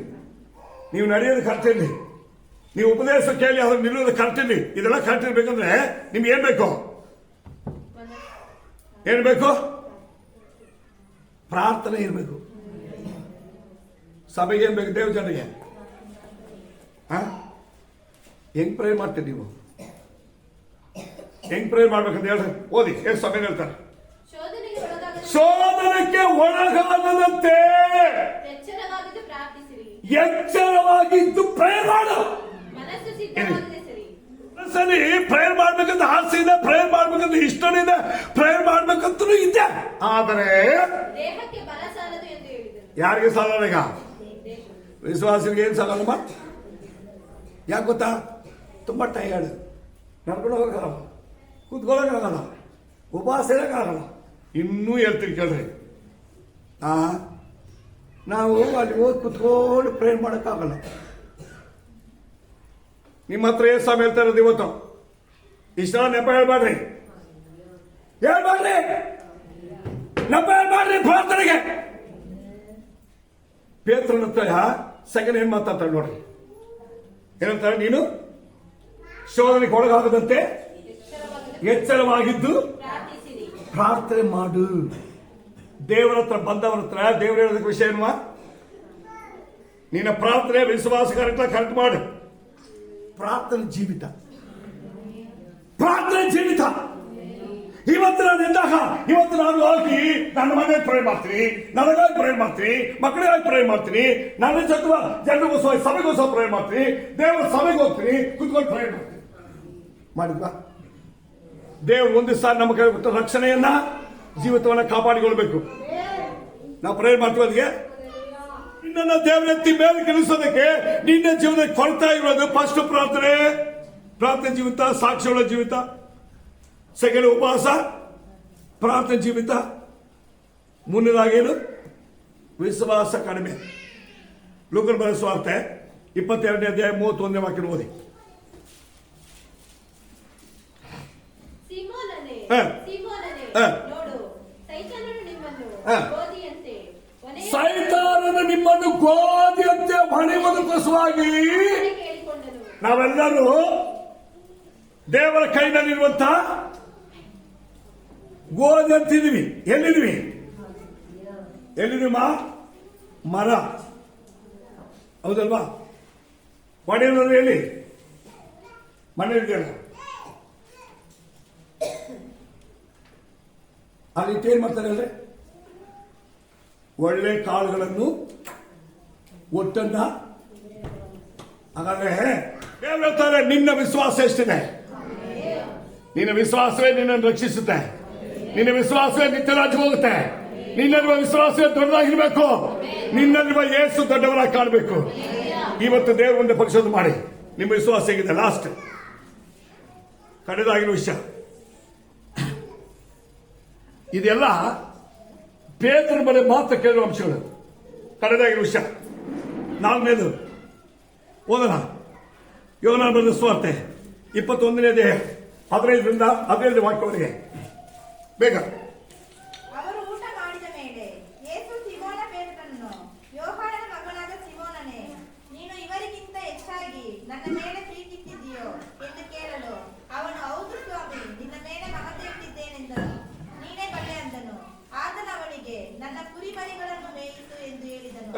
ನೀವು ನಡೆಯೋದು ಕರೆಕ್ಟ್ ಇರಲಿ, ನೀವು ಉಪದೇಶ ಕೇಳಿ ಅವ್ರು ನಿಲ್ಲೋದು ಕರೆಕ್ಟ್ ಇರಲಿ. ಇದೆಲ್ಲ ಕರೆಕ್ಟ್ ಇರ್ಬೇಕಂದ್ರೆ ನಿಮ್ಗೆ ಏನ್ ಬೇಕು? ಏನ್ ಬೇಕು? ಪ್ರಾರ್ಥನೆ ಇರಬೇಕು. ಸಭೆಗೆ ಏನ್ ಬೇಕು? ದೇವ ಜನರಿಗೆ ಹೆಂಗ್ ಪ್ರೇಯರ್ ಮಾಡ್ತೀರಿ ನೀವು? ಹೆಂಗ್ ಪ್ರೇಯರ್ ಮಾಡ್ಬೇಕಂತ ಹೇಳ್ರಿ. ಓದಿ, ಎಷ್ಟು ಸಭೆ ಹೇಳ್ತಾರೆ? ಶೋಧನೆಗೆ ಒಳಗಾಗದಂತೆ ಎಚ್ಚರವಾಗಿದ್ದು ಪ್ರೇಯರ್ ಮಾಡು. ಮನಸ್ಸಲ್ಲಿ ಪ್ರೇಯರ್ ಮಾಡ್ಬೇಕಂತ ಆಸೆ ಇದೆ, ಪ್ರೇಯರ್ ಮಾಡ್ಬೇಕಂತ ಇಷ್ಟನಿದೆ, ಪ್ರೇಯರ್ ಮಾಡ್ಬೇಕಂತ ಇದೆ. ಆದರೆ ಯಾರಿಗೆ ಸಾಲ? ಈಗ ವಿಶ್ವಾಸಿಗೆ ಏನ್ ಸಾಲಮ್ಮ? ಯಾಕೆ ಗೊತ್ತಾ? ತುಂಬಾ ಟಯರ್ಡ್, ನಡ್ಕೊಂಡು ಹೋಗಕ್ಕಾಗಲ್ಲ, ಕೂತ್ಕೊಳ್ಳೋಕ್ಕಾಗಲ್ಲ, ಉಪವಾಸ ಇರೋಕ್ಕಾಗಲ್ಲ. ಇನ್ನೂ ಹೇಳ್ತೀರಿ ಕೇಳ್ರಿ, ನಾವು ಅಲ್ಲಿ ಹೋಗಿ ಕುತ್ಕೊಂಡು ಪ್ರೇಯರ್ ಮಾಡೋಕ್ಕಾಗಲ್ಲ. ನಿಮ್ಮ ಹತ್ರ ಏನ್ ಸ್ವಾಮಿ ಹೇಳ್ತಾ ಇರೋದು ಇವತ್ತು? ಇಷ್ಟ ನೆಪ ಹೇಳ್ಬೇಡ್ರಿ, ಹೇಳ್ಬೇಡ್ರಿ, ನೆಪ ಹೇಳ್ಬೇಡ್ರಿ ಪ್ರಾರ್ಥನೆಗೆ. ಪೇತ್ರನ ಹತ್ರ ಸೆಕೆಂಡ್ ಏನ್ ಮಾತಾಡ್ತಾಳೆ ನೋಡ್ರಿ, ಏನಂತಾರೆ? ನೀನು ಶೋಧನೆಗೆ ಒಳಗಾಗದಂತೆ ಎಚ್ಚರವಾಗಿದ್ದು ಪ್ರಾರ್ಥನೆ ಮಾಡು. ದೇವರ ಹತ್ರ ಬಂದವರ ಹತ್ರ ದೇವರು ಹೇಳೋದಕ್ಕೆ ವಿಷಯ ಏನ್ವಾ? ನಿನ್ನ ಪ್ರಾರ್ಥನೆ ವಿಶ್ವಾಸ ಕರೆಕ್ಟ್ ಮಾಡು. ಪ್ರಾರ್ಥನೆ ಜೀವಿತ, ಪ್ರಾರ್ಥನೆ ಜೀವಿತ. ಇವತ್ತು ನಾನು ಎಂದಾಗ ಇವತ್ತು ನಾನು ಹೋಗಿ ನನ್ನ ಮನೆಗೆ ಪ್ರೇ ಮಾಡ್ತೀನಿ, ನನಗಾಗಿ ಪ್ರೇ ಮಾಡ್ತೀನಿ, ಮಕ್ಕಳಿಗಾಗಿ ಪ್ರೇ ಮಾಡ್ತೀನಿ, ನನ್ನ ಜನರಿಗೋಸ್ಕರ ಸಭೆಗೋಸ್ಕರ ಪ್ರೇ ಮಾಡ್ತೀನಿ, ದೇವರ ಸಭೆಗೆ ಹೋಗ್ತೀನಿ, ಕುತ್ಕೊಂಡು ಪ್ರೇ ಮಾಡ್ತೀನಿ. ಮಾಡಿದ್ವಾ? ದೇವರು ಒಂದು ದಿವಸ ನಮ್ಮ ಕೈ ಕೊಟ್ಟ ರಕ್ಷಣೆಯನ್ನ ಜೀವಿತವನ್ನ ಕಾಪಾಡಿಕೊಳ್ಬೇಕು. ನಾವು ಪ್ರೇ ಮಾಡ್ತೀವಿ ಅದಕ್ಕೆ. ನಿನ್ನ ದೇವರೆತ್ತಿ ಮೇಲೆ ಕೆಲಸೋದಕ್ಕೆ ನಿನ್ನ ಜೀವನಕ್ಕೆ ಕೊಡ್ತಾ ಇರೋದು ಫಸ್ಟ್ ಪ್ರಾರ್ಥನೆ ಜೀವಿತ, ಸಾಕ್ಷಿಗಳ ಜೀವಿತ. ಸೆಕೆಂಡ್ ಉಪವಾಸ, ಪ್ರಾರ್ಥನೆ ಜೀವಿತ. ಮುಂದಿನಾಗೇನು? ವಿಶ್ವಾಸ ಕಡಿಮೆ. ಲೂಕನ ಬರೆದ ಸುವಾರ್ತೆ 22ನೇ ಅಧ್ಯಾಯ 31ನೇ ವಾಕ್ಯ ಓದಿ. ಸೈತಾನನು ನಿಮ್ಮನ್ನು ಗೋಧಿಯಂತೆ ಹೊಡೆಯುವುದಕ್ಕೋಸ್ಕರವಾಗಿ ನಾವೆಲ್ಲರೂ ದೇವರ ಕೈನಲ್ಲಿರುವಂತ ಗೋಧಿ ಅಂತಿದೀವಿ. ಎಲ್ಲಿದ್ವಿ? ಮರ, ಹೌದಲ್ವಾ? ಹೊಡೆಯೋದು ಎಲ್ಲಿ? ಮನೆಯಲ್ಲಿದೆಯಲ್ಲ. ಅಲ್ಲಿ ಏನ್ ಮಾಡ್ತಾರೆ ಅಂದ್ರೆ ಒಳ್ಳೆ ಕಾಳುಗಳನ್ನು ಒಟ್ಟನ್ನ. ಹಾಗಾದ್ರೆ ಹೇಳ್ತಾರೆ, ನಿನ್ನ ವಿಶ್ವಾಸ ಎಷ್ಟಿದೆ? ನಿನ್ನ ವಿಶ್ವಾಸವೇ ನಿನ್ನನ್ನು ರಕ್ಷಿಸುತ್ತೆ. ನಿನ್ನ ವಿಶ್ವಾಸವೇ ನಿತ್ಯ ರಾಜ್ಯಕ್ಕೆ ಹೋಗುತ್ತೆ. ನಿನ್ನಲ್ಲಿರುವ ವಿಶ್ವಾಸವೇ ದೊಡ್ಡದಾಗಿರ್ಬೇಕು. ನಿನ್ನಲ್ಲಿರುವ ಯೇಸು ದೊಡ್ಡವರಾಗಿ ಕಾಣಬೇಕು. ಇವತ್ತು ದೇವರು ಒಂದು ಪರಿಶೋಧನೆ ಮಾಡಿ ನಿಮ್ಮ ವಿಶ್ವಾಸ ಹೇಗಿದೆ. ಲಾಸ್ಟ್ ಕಡೆದಾಗಿರೋ ವಿಷಯ ಇದೆಲ್ಲ ಪೇತ್ರನ ಮೇಲೆ ಮಾತ್ರ ಕೇಳುವ ಅಂಶಗಳು. ಕಡೆದಾಗಿರೋ ವಿಷಯ 4ನೇದು ಓದೋಣ. ಯೋಹಾನನ ಬರೆದ ಸುವಾರ್ತೆ 21ನೇ ಅಧ್ಯಾಯ 15ರಿಂದ 17 ವಾಕ್ಯವರೆಗೆ ಬೇಗ. ಅವರು ಊಟ ಮಾಡಿದ ಮೇಲೆ ಯೇಸು ಸಿಮೋನ ಪೇತ್ರನನ್ನು, ಯೋಹಾನನ ಮಗನಾದ ಸಿಮೋನನೇ, ನೀನು ಇವರಿಗಿಂತ ಹೆಚ್ಚಾಗಿ ನನ್ನ ಮೇಲೆ ಪ್ರೀತಿಸಿದ್ದೀಯೋ ಎಂದು ಕೇಳಲು ಅವನು, ಹೌದು ಸ್ವಾಮಿ, ನಿನ್ನ ಮೇಲೆ ಮಮತೆ ಇಟ್ಟಿದ್ದೇನೆಂದನು. ನೀನೇ ಬಲ್ಲೆ ಅಂದನು. ಆತನು ಅವನಿಗೆ, ನನ್ನ ಕುರಿಮರಿಗಳನ್ನು ಮೇಯಿಸು ಎಂದು ಹೇಳಿದನು.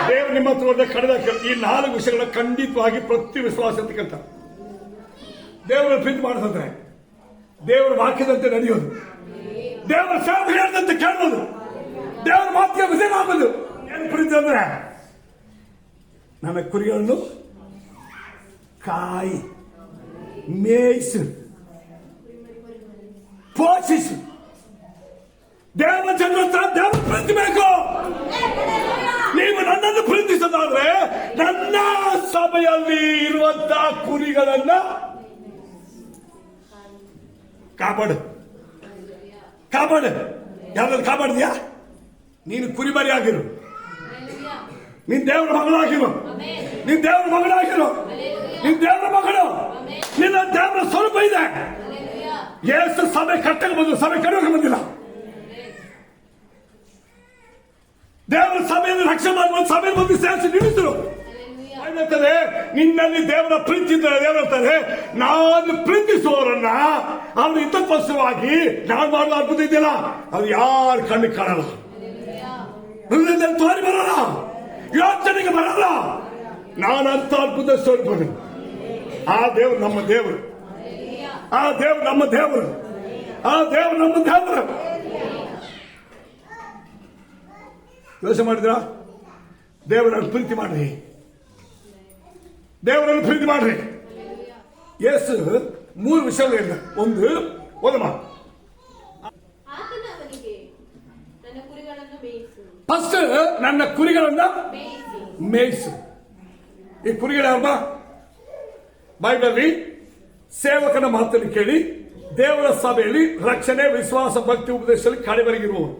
ದೇವರು ನಿಮ್ಮ ಹತ್ರ ಕಳೆದ ಈ 4 ವಿಷಯಗಳ ಖಂಡಿತವಾಗಿ ಪ್ರತಿ ವಿಶ್ವಾಸ ಅಂತ ಕೇಳ್ತಾರೆ. ದೇವರ ಪ್ರೀತಿ ಮಾಡಿದ್ರೆ ದೇವರ ವಾಕ್ಯದಂತೆ ನಡೆಯೋದು, ದೇವರ ಸೇವೆ ಹೇಳಿದಂತೆ ಕೇಳೋದು, ದೇವರ ಮಾತಿಗೆ ವಿಧೇಯನಾಗೋದು. ಏನು ಪ್ರೀತಿ ಅಂದ್ರೆ ನನ್ನ ಕುರಿಗಳನ್ನು ಕಾಯಿ, ಮೇಯಿಸು, ಪೋಷಿಸು. ದೇವರ ಜನರ ಹತ್ರ ದೇವರ ಪ್ರೀತಿ ಬೇಕು. ನೀವು ನನ್ನನ್ನು ಪ್ರೀತಿಸೋದಾದ್ರೆ ನನ್ನ ಸಭೆಯಲ್ಲಿ ಇರುವಂತಹ ಕುರಿಗಳನ್ನ ಕಾಪಾಡು. ಯಾವ್ದಾದ್ರು ಕಾಪಾಡಿದ್ಯಾ? ನೀನು ಕುರಿಮರಿ ಆಗಿರು, ನೀನ್ ದೇವರ ಮಗಳಾಗಿರು, ನೀನ್ ದೇವರ ಮಗಳಾಗಿರು, ನೀನ್ ದೇವರ ಮಗಳು, ನಿನ್ನ ದೇವರ ಸ್ವರೂಪ ಇದೆ. ಯೇಸು ಸಭೆ ಕಟ್ಟಕ್ಕೆ ಬಂದು ಸಭೆ ಕಟ್ಟಕ್ಕೆ ಬಂದಿಲ್ಲ. ದೇವರ ಸಭೆಯನ್ನು ರಕ್ಷಣೆ ಮಾಡುವ ಸಭೆಯಲ್ಲಿ ಬಂದು ಸೇರಿಸಿ ನಿಲ್ಲಿಸಿದ್ರು. ನಿನ್ನಲ್ಲಿ ದೇವರ ಪ್ರೀತಿ ಇದ್ದರೆ ದೇವರ ಹೇಳ್ತಾರೆ, ನಾನು ಪ್ರೀತಿಸುವವರನ್ನ ಅವರು ಹಿತಕ್ಕೋಸ್ಕರವಾಗಿ ನಾನು ಮಾಡುವ ಅದ್ಭುತ ಇದೆಯಲ್ಲ ಅದು ಯಾರು ಕಣ್ಣಿಗೆ ಕಾಣಲ್ಲ, ತೋರಿ ಬರಲ್ಲ, ಯೋಚನೆಗೆ ಬರಲ್ಲ. ನಾನಂತ ಅದ್ಭುತ ಸ್ವರೂಪನು. ಆ ದೇವರು ನಮ್ಮ ದೇವರು, ಆ ದೇವರು ನಮ್ಮ ದೇವರು, ಆ ದೇವರು ನಮ್ಮ ದೇವರು. ಯೋಚನೆ ಮಾಡಿದ್ರ? ದೇವರನ್ನು ಪ್ರೀತಿ ಮಾಡ್ರಿ, ದೇವರನ್ನು ಪ್ರೀತಿ ಮಾಡ್ರಿ. ಯೇಸು 3 ವಿಷಯಗಳು ಹೇಳಿದ. ಒಂದು ಓದಮ್ಮ. ಫಸ್ಟ್ ನನ್ನ ಕುರಿಗಳನ್ನ ಮೇಯಿಸು. ಈ ಕುರಿಗಳಮ್ಮ ಬೈಬಲಲ್ಲಿ ಸೇವಕನ ಮಾತನ್ನು ಕೇಳಿ ದೇವರ ಸಭೆಯಲ್ಲಿ ರಕ್ಷಣೆ, ವಿಶ್ವಾಸ, ಭಕ್ತಿ, ಉಪದೇಶದಲ್ಲಿ ಕಡೆವರೆಗಿರುವವರು.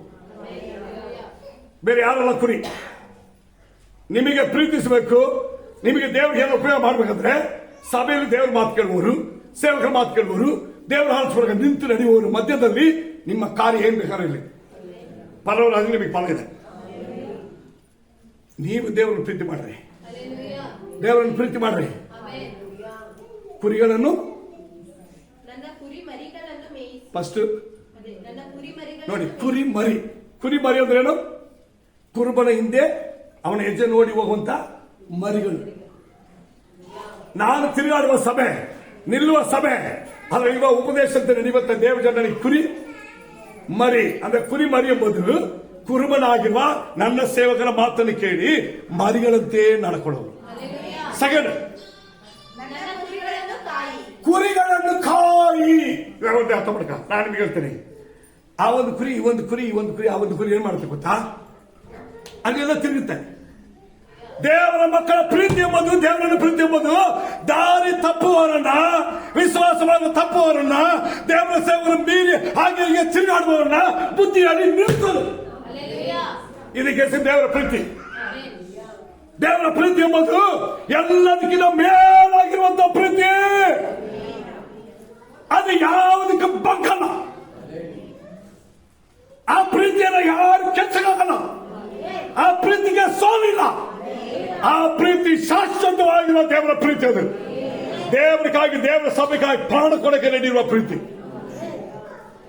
ಬೇರೆ ಯಾರಲ್ಲ ಕುರಿ. ನಿಮಗೆ ಪ್ರೀತಿಸಬೇಕು, ನಿಮಗೆ ದೇವರಿಗೆ ಏನೋ ಉಪಯೋಗ ಮಾಡ್ಬೇಕಂದ್ರೆ ಸಭೆಯಲ್ಲಿ ದೇವರ ಮಾತು ಕೇಳುವವರು, ಸೇವಕರ ಮಾತು ಕೇಳುವವರು, ದೇವರ ಆಲೋಚನೆ ನಿಂತು ನಡೆಯುವವರು ಮಧ್ಯದಲ್ಲಿ ನಿಮ್ಮ ಕಾರ್ಯ ಏನ್ ಬೇಕಾಗಿರಲಿ, ಪರವಾಗಿ ನಿಮಗೆ ಫಲ ಇದೆ. ನೀವು ದೇವರನ್ನು ಪ್ರೀತಿ ಮಾಡ್ರಿ, ದೇವರನ್ನು ಪ್ರೀತಿ ಮಾಡ್ರಿ. ಕುರಿಗಳನ್ನು ನನ್ನ ಕುರಿ ಮರಿಗಳನ್ನು ಮೇಯಿಸಿ. ಫಸ್ಟ್ ನನ್ನ ಕುರಿ ಮರಿಗಳನ್ನು ನೋಡಿ, ಕುರಿ ಮರಿ ಅಂದ್ರೆ ಏನು? ಕುರುಬನ ಹಿಂದೆ ಅವನ ಹೆಜ್ಜೆ ನೋಡಿ ಹೋಗುವಂತ ಮರಿಗಳು. ನಾನು ತಿರುಗಾಡುವ ಸಭೆ, ನಿಲ್ಲುವ ಸಭೆ, ಆದ್ರೆ ಇವಾಗ ಉಪದೇಶ ಅಂತ ನಡೆಯುವಂತ ದೇವ ಜನರಿಗೆ ಕುರಿ ಮರಿ ಅಂದ್ರೆ ಕುರಿ ಮರಿ ಎಂಬುದು ಕುರುಬನಾಗಿರುವ ನನ್ನ ಸೇವಕರ ಮಾತನ್ನು ಕೇಳಿ ಮರಿಗಳಂತೆ ನಡ್ಕೊಳ್ಳೋರು. ಸೆಕೆಂಡ್, ನನ್ನ ಕುರಿಗಳನ್ನು ಕಾಯಿ. ಕುರಿಗಳನ್ನು ಕಾಯಿ. ಅರ್ಥ ಮಾಡ್ಕ, ನಾನು ನಿಮಗೆ ಹೇಳ್ತೇನೆ. ಆ ಒಂದು ಕುರಿ, ಈ ಒಂದು ಕುರಿ, ಈ ಒಂದು ಕುರಿ, ಆ ಒಂದು ಕುರಿ ಏನ್ ಮಾಡುತ್ತೆ ಗೊತ್ತಾ? ಅದೆಲ್ಲ ತಿರುಗುತ್ತೆ. ದೇವರ ಮಕ್ಕಳ ಪ್ರೀತಿ ಎಂಬುದು, ದೇವರನ್ನು ಪ್ರೀತಿ ಎಂಬುದು ದಾರಿ ತಪ್ಪುವವರನ್ನ, ವಿಶ್ವಾಸವನ್ನು ತಪ್ಪುವವರನ್ನ, ದೇವರ ಸೇವಕರ ಮೀರಿ ಹಾಗೆ ಹೀಗೆ ತಿರುಗಾಡುವವರನ್ನ ಬುದ್ಧಿಯಾಗಿ ನಿಲ್ಲಿಸಲು. ಇದಕ್ಕೆ ದೇವರ ಪ್ರೀತಿ. ದೇವರ ಪ್ರೀತಿ ಎಂಬುದು ಎಲ್ಲದಕ್ಕಿಂತ ಮೇಲಾಗಿರುವಂತಹ ಪ್ರೀತಿ. ಅದು ಯಾವುದಕ್ಕೆ ಬಗ್ಗಲ್ಲ. ಆ ಪ್ರೀತಿಯನ್ನು ಯಾರು ಕೆಚ್ಚಗಾಗಲ್ಲ. ಆ ಪ್ರೀತಿಗೆ ಸೋಲಿಲ್ಲ. ಆ ಪ್ರೀತಿ ಶಾಶ್ವತವಾಗಿರುವ ದೇವರ ಪ್ರೀತಿ. ಅದು ದೇವರಿಗಾಗಿ, ದೇವರ ಸಭೆಗಾಗಿ ಪ್ರಾಣ ಕೊಡಕ್ಕೆ ನಡೆಯುವ ಪ್ರೀತಿ.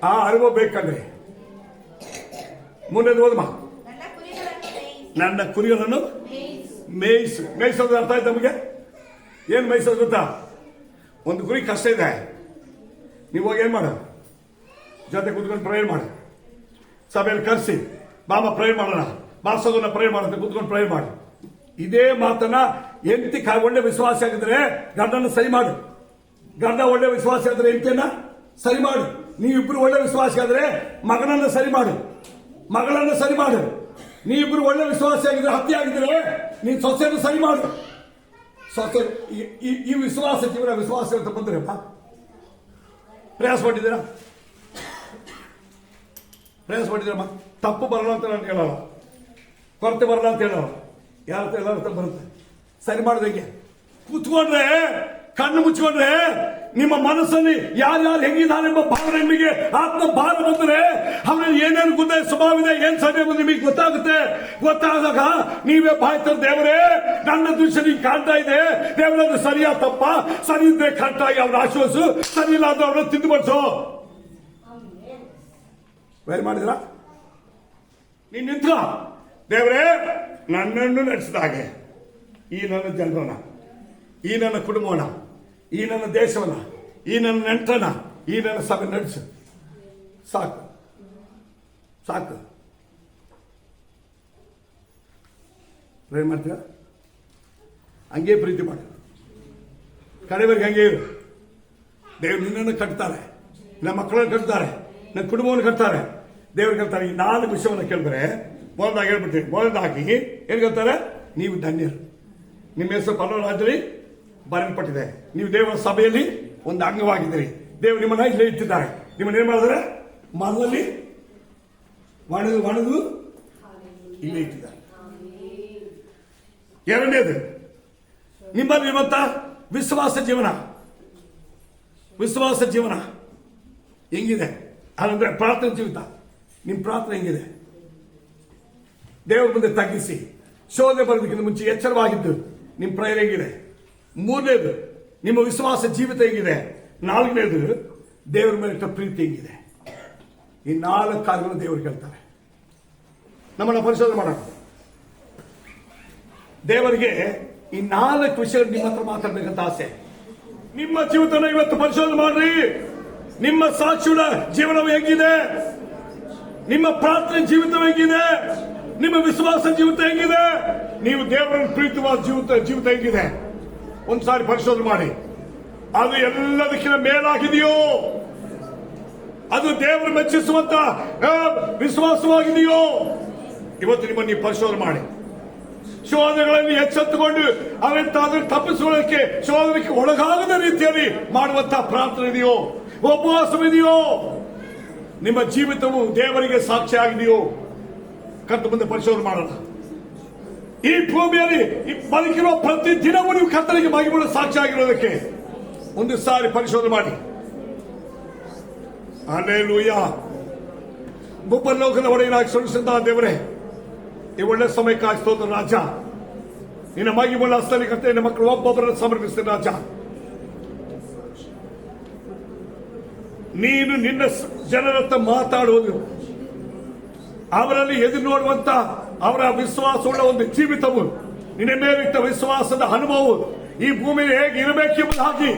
ಆ ಅರಿವು ಬೇಕಂದ್ರೆ ಮುಂದೆ ಓದಮ್ಮ. ನನ್ನ ಕುರಿಗಳನ್ನು ಮೇಯಿಸು. ಮೇಯಿಸೋದು ಅರ್ಥ ಆಯ್ತು ನಮಗೆ? ಏನ್ ಮೇಯಿಸೋದು ಗೊತ್ತಾ? ಒಂದು ಕುರಿ ಕಷ್ಟ ಇದೆ, ನೀವು ಹೋಗಿ ಏನ್ ಮಾಡ, ಜೊತೆ ಕೂತ್ಕೊಂಡು ಪ್ರೇಯರ್ ಮಾಡಿ, ಸಭೆಯಲ್ಲಿ ಕರೆಸಿ ಬಾಬಾ ಪ್ರೇಯರ್ ಮಾಡೋಣ, ಬಾಸೋದನ್ನ ಪ್ರೇಯರ್ ಮಾಡುತ್ತೆ, ಕೂತ್ಕೊಂಡು ಪ್ರೇಯರ್ ಮಾಡಿ. ಇದೇ ಮಾತನ್ನ ಹೆಂಡತಿ ಒಳ್ಳೆ ವಿಶ್ವಾಸ ಆಗಿದ್ರೆ ಗಂಡನ ಸರಿ ಮಾಡು, ಗಂಡ ಒಳ್ಳೆ ವಿಶ್ವಾಸ ಆಗಿದ್ರೆ ಹೆಂಡತಿಯನ್ನ ಸರಿ ಮಾಡು. ನೀವಿಬ್ರು ಒಳ್ಳೆ ವಿಶ್ವಾಸ ಆದ್ರೆ ಮಗನನ್ನ ಸರಿ ಮಾಡು, ಮಗಳನ್ನ ಸರಿ ಮಾಡು. ನೀವಿಬ್ರು ಒಳ್ಳೆ ವಿಶ್ವಾಸ ಆಗಿದ್ರೆ, ಹತ್ಯೆ ಆಗಿದ್ರೆ ನೀನ್ ಸೊಸೆಯನ್ನು ಸರಿ ಮಾಡು. ಸೊಸೆ ಈ ವಿಶ್ವಾಸ ಜೀವನ, ವಿಶ್ವಾಸ ಅಂತ ಬಂದ್ರಪ್ಪ ಪ್ರಯಾಸ ಪಟ್ಟಿದ್ದೀರಾ? ಪ್ರಯಾಸ ಪಟ್ಟಿದ್ದೀರಮ್ಮ? ತಪ್ಪು ಬರಲ್ಲ ಅಂತ ನಾನು ಹೇಳಲ್ಲ, ಕೊರತೆ ಬರಲ್ಲ ಅಂತ ಹೇಳಲ್ಲ. ಯಾರ ಎಲ್ಲರ ಬರುತ್ತೆ. ಸರಿ ಮಾಡೋದಕ್ಕೆ ಕೂತ್ಕೊಂಡ್ರೆ, ಕಣ್ಣು ಮುಚ್ಕೊಂಡ್ರೆ ನಿಮ್ಮ ಮನಸ್ಸಲ್ಲಿ ಯಾರ್ಯಾರು ಹೆಂಗಿದ್ದಾನೆಂಬ ಭಾವನೆ, ನಿಮಗೆ ಆತ್ಮ ಭಾರ ಬಂದರೆ ಅವನಲ್ಲಿ ಏನೇನು ಗುಣ ಸ್ವಭಾವ ಇದೆ, ಏನ್ ಸರಿ ಎಂಬುದು ನಿಮಗೆ ಗೊತ್ತಾಗುತ್ತೆ. ಗೊತ್ತಾದಾಗ ನೀವೇ ಬಾಯ್ತಾರೆ, ದೇವರೇ ನನ್ನ ದೃಶ್ಯ ನಿಂಗೆ ಕಾಣ್ತಾ ಇದೆ, ದೇವರನ್ನು ಸರಿಯಾ ತಪ್ಪ, ಸರಿ ಇದ್ರೆ ಕರೆಕ್ಟಾಗಿ ಅವ್ರ ಆಶ್ವಾಸು, ಸರಿ ಇಲ್ಲ ಅಂದ್ರೆ ಅವ್ರನ್ನ ತಿಂದು ಬಡಿಸೋ. ಬೇರೆ ಮಾಡಿದ್ರ? ನೀನ್ ನಿಂತ ದೇವರೇ ನನ್ನನ್ನು ನಡೆಸಿದ ಹಾಗೆ ಈ ನನ್ನ ಜನರನ್ನ, ಈ ನನ್ನ ಕುಟುಂಬವನ್ನ, ಈ ನನ್ನ ದೇಶವನ್ನ, ಈ ನನ್ನ ನೆಂಟನ, ಈ ನನ್ನ ಸಭೆ ನಡೆಸು. ಸಾಕು ಸಾಕು. ಏನ್ ಮಾಡ್ತೀರ? ಹಂಗೆ ಪ್ರೀತಿ ಮಾಡಿ, ಕಡೆವರೆಗೆ ಹಂಗೆ ಇರು. ದೇವ್ರು ನಿನ್ನನ್ನು ಕಟ್ತಾರೆ, ನನ್ನ ಮಕ್ಕಳನ್ನು ಕಟ್ತಾರೆ, ನನ್ನ ಕುಟುಂಬವನ್ನು ಕಟ್ತಾರೆ. ದೇವ್ರು ಕೇಳ್ತಾರೆ. ಈ 4 ವಿಷಯವನ್ನು ಕೇಳಿದ್ರೆ ಮೊದಲಾಗಿ ಹೇಳ್ಬಿಡ್ತೀನಿ. ಮೊದಲಾಗಿ ಏನ್ ಹೇಳ್ತಾರೆ? ನೀವು ಧನ್ಯರು, ನಿಮ್ಮ ಹೆಸರು ಪರಲೋಕ ರಾಜ್ಯದಲ್ಲಿ ಬರೆಯಲ್ಪಟ್ಟಿದೆ, ನೀವು ದೇವರ ಸಭೆಯಲ್ಲಿ ಒಂದು ಅಂಗವಾಗಿದ್ದೀರಿ, ದೇವರು ನಿಮ್ಮನ್ನ ಇಲ್ಲೇ ಇಟ್ಟಿದ್ದಾರೆ. ನಿಮ್ಮನ್ನ ಏನ್ ಮಾಡಿದ್ರೆ ಮರದಲ್ಲಿ ಒಣದು ಇಲ್ಲೇ ಇಟ್ಟಿದ್ದಾರೆ. ಎರಡನೇದು, ನಿಮ್ಮಲ್ಲಿರುವಂತ ವಿಶ್ವಾಸ ಜೀವನ. ವಿಶ್ವಾಸ ಜೀವನ ಹೆಂಗಿದೆ ಅಂದ್ರೆ ಪ್ರಾರ್ಥನೆ ಜೀವಿತ. ನಿಮ್ಮ ಪ್ರಾರ್ಥನೆ ಹೆಂಗಿದೆ? ದೇವರ ಮುಂದೆ ತಗ್ಗಿಸಿ ಶೋಧನೆ ಬರೋದಕ್ಕಿಂತ ಮುಂಚೆ ಎಚ್ಚರವಾಗಿದ್ದು ನಿಮ್ಮ ಪ್ರೇಯರ್ ಹೇಗಿದೆ? 3ನೇದು, ನಿಮ್ಮ ವಿಶ್ವಾಸ ಜೀವಿತ ಹೇಗಿದೆ? 4ನೇದು, ದೇವರ ಮೇಲೆ ಇಟ್ಟ ಪ್ರೀತಿ ಹೇಗಿದೆ? ಈ 4 ಕಾರ್ಯಗಳು ದೇವರು ಕೇಳ್ತಾರೆ. ನಮ್ಮನ್ನ ಪರಿಶೋಧನೆ ಮಾಡೋಣ. ದೇವರಿಗೆ ಈ 4 ವಿಷಯಗಳು ನಿಮ್ಮ ಹತ್ರ ಮಾತಾಡ್ಬೇಕಂತ ಆಸೆ. ನಿಮ್ಮ ಜೀವಿತನ ಇವತ್ತು ಪರಿಶೋಧನೆ ಮಾಡ್ರಿ. ನಿಮ್ಮ ಸಾಕ್ಷಿಯ ಜೀವನವು ಹೆಂಗಿದೆ? ನಿಮ್ಮ ಪ್ರಾರ್ಥನೆ ಜೀವಿತ ಹೆಂಗಿದೆ? ನಿಮ್ಮ ವಿಶ್ವಾಸ ಜೀವಿತ ಹೆಂಗಿದೆ? ನೀವು ದೇವರನ್ನು ಪ್ರೀತಿಸುವ ಜೀವಿತ ಹೆಂಗಿದೆ? ಒಂದ್ಸಾರಿ ಪರಿಶೋಧನೆ ಮಾಡಿ. ಅದು ಎಲ್ಲದಕ್ಕಿಂತ ಮೇಲಾಗಿದೆಯೋ? ಅದು ದೇವರು ಮೆಚ್ಚಿಸುವಂತ ವಿಶ್ವಾಸವಾಗಿದೆಯೋ? ಇವತ್ತು ನಿಮ್ಮನ್ನು ನೀವು ಪರಿಶೋಧನೆ ಮಾಡಿ. ಶೋಧನೆಗಳಲ್ಲಿ ಎಚ್ಚೆತ್ತುಕೊಂಡು ಅದನ್ನು ತಪ್ಪಿಸಿಕೊಳ್ಳಕ್ಕೆ, ಶೋಧನೆಗೆ ಒಳಗಾಗದ ರೀತಿಯಲ್ಲಿ ಮಾಡುವಂತಹ ಪ್ರಾರ್ಥನೆ ಇದೆಯೋ? ಉಪವಾಸವಿದೆಯೋ? ನಿಮ್ಮ ಜೀವಿತವು ದೇವರಿಗೆ ಸಾಕ್ಷಿ ಆಗಿದೆಯೋ? ಕತ್ತು ಮುಂದೆ ಪರಿಶೋಧನೆ ಮಾಡೋಣ. ಈ ಭೂಮಿಯಲ್ಲಿ ಬದುಕಿರುವ ಪ್ರತಿ ದಿನವೂ ನೀವು ಕರ್ತನಿಗೆ ಮಹಿಮೆಯ ಸಾಕ್ಷಿ ಆಗಿರೋದಕ್ಕೆ ಒಂದು ಸಾರಿ ಪರಿಶೋಧನೆ ಮಾಡಿ. ಹಲ್ಲೆಲೂಯಾ. ಭೂಪರಲೋಕದ ಒಡೆಯನಾಗಿ ಸುರಿಸಿದ ದೇವರೇ, ಈ ಒಳ್ಳೆ ಸಮಯಕ್ಕಾಗಿ ಸ್ತೋತ್ರ ರಾಜ. ನಿನ್ನ ಮಹಿಮೆಯ ಹಸ್ತದಲ್ಲಿ ಕರ್ತನೆ ನಿನ್ನ ಮಕ್ಕಳು ಒಬ್ಬೊಬ್ಬರನ್ನು ಸಮರ್ಪಿಸ್ತೀನಿ ರಾಜ. ನೀನು ನಿನ್ನ ಜನರ ಹತ್ರ ಮಾತಾಡುವುದು, ಅವರಲ್ಲಿ ಎದುರು ನೋಡುವಂತ ಅವರ ವಿಶ್ವಾಸವುಳ್ಳ ಒಂದು ಜೀವಿತವು, ನಿನ್ನ ಮೇಲಿಟ್ಟ ವಿಶ್ವಾಸದ ಅನುಭವವು ಈ ಭೂಮಿಯಲ್ಲಿ ಹೇಗೆ ಇರಬೇಕೆಂಬುದಾಗಿ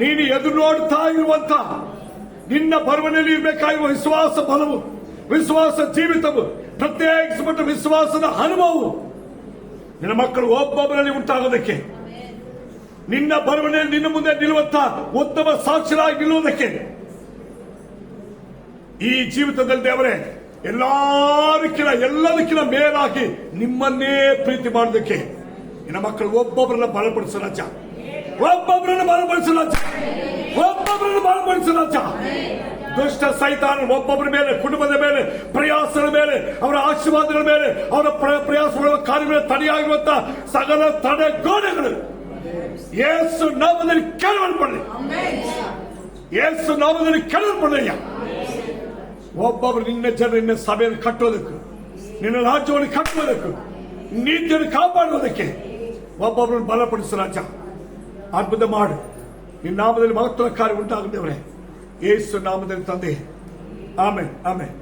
ನೀನು ಎದುರು ನೋಡ್ತಾ ಇರುವಂತ ನಿನ್ನ ಬರವಣಿಗೆಯಲ್ಲಿ ಇರಬೇಕಾಗಿರುವ ವಿಶ್ವಾಸ ಬಲವು, ವಿಶ್ವಾಸ ಜೀವಿತವು, ಪ್ರತ್ಯೇಕಿಸಲ್ಪಟ್ಟ ವಿಶ್ವಾಸದ ಅನುಭವವು ನಿನ್ನ ಮಕ್ಕಳು ಒಬ್ಬೊಬ್ಬರಲ್ಲಿ ಉಂಟಾಗೋದಕ್ಕೆ, ನಿನ್ನ ಬರವಣಿಗೆಯಲ್ಲಿ ನಿನ್ನ ಮುಂದೆ ನಿಲ್ಲುವಂತ ಉತ್ತಮ ಸಾಕ್ಷಿಯಾಗಿ ನಿಲ್ಲುವುದಕ್ಕೆ ಈ ಜೀವಿತದಲ್ಲಿ ದೇವರೇ ಎಲ್ಲದಕ್ಕಿಂತ ಮೇಲಾಗಿ ನಿಮ್ಮನ್ನೇ ಪ್ರೀತಿ ಮಾಡೋದಕ್ಕೆ ನಿನ್ನ ಮಕ್ಕಳು ಒಬ್ಬೊಬ್ಬರನ್ನ ಬಲಪಡಿಸು ರಾಜ. ಒಬ್ಬೊಬ್ಬರನ್ನು ಬಲಪಡಿಸು ರಾಜ. ಒಬ್ಬೊಬ್ಬರನ್ನು ಬಲಪಡಿಸು ರಾಜ. ದುಷ್ಟ ಸೈತಾನ ಒಬ್ಬೊಬ್ಬರ ಮೇಲೆ, ಕುಟುಂಬದ ಮೇಲೆ, ಪ್ರಯಾಸದ ಮೇಲೆ, ಅವರ ಆಶೀರ್ವಾದಗಳ ಮೇಲೆ, ಅವರ ಪ್ರಯಾಸಗಳ ಕಾರ್ಯಗಳ ತಡೆಯಾಗಿರುವಂತ ಸಕಲ ತಡೆಗೋಡೆಗಳು ಯೇಸು ನಾಮದಲ್ಲಿ ಕೆಳವಲ್ಪಡಲಿ. ಯೇಸು ನಾಮದಲ್ಲಿ ಕೆಳವಲ್ಪಡಯ್ಯ. ಒಬ್ಬೊಬ್ಬರು ನಿನ್ನ ಜನ ನಿನ್ನ ಸಭೆಯನ್ನು ಕಟ್ಟೋದಕ್ಕೆ, ನಿನ್ನ ರಾಜ್ಯವನ್ನು ಕಟ್ಟುವುದಕ್ಕೆ, ನೀತಿಯನ್ನು ಕಾಪಾಡುವುದಕ್ಕೆ ಒಬ್ಬೊಬ್ಬರನ್ನು ಬಲಪಡಿಸು ರಾಜ. ಅದ್ಭುತ ಮಾಡು. ನಿನ್ನ ನಾಮದಲ್ಲಿ ಮಹತ್ವ ಕಾರ್ಯ ಉಂಟಾಗುತ್ತೇವ್ರೆ ಯೇಸು ನಾಮದಲ್ಲಿ ತಂದೆ. Amen, amen.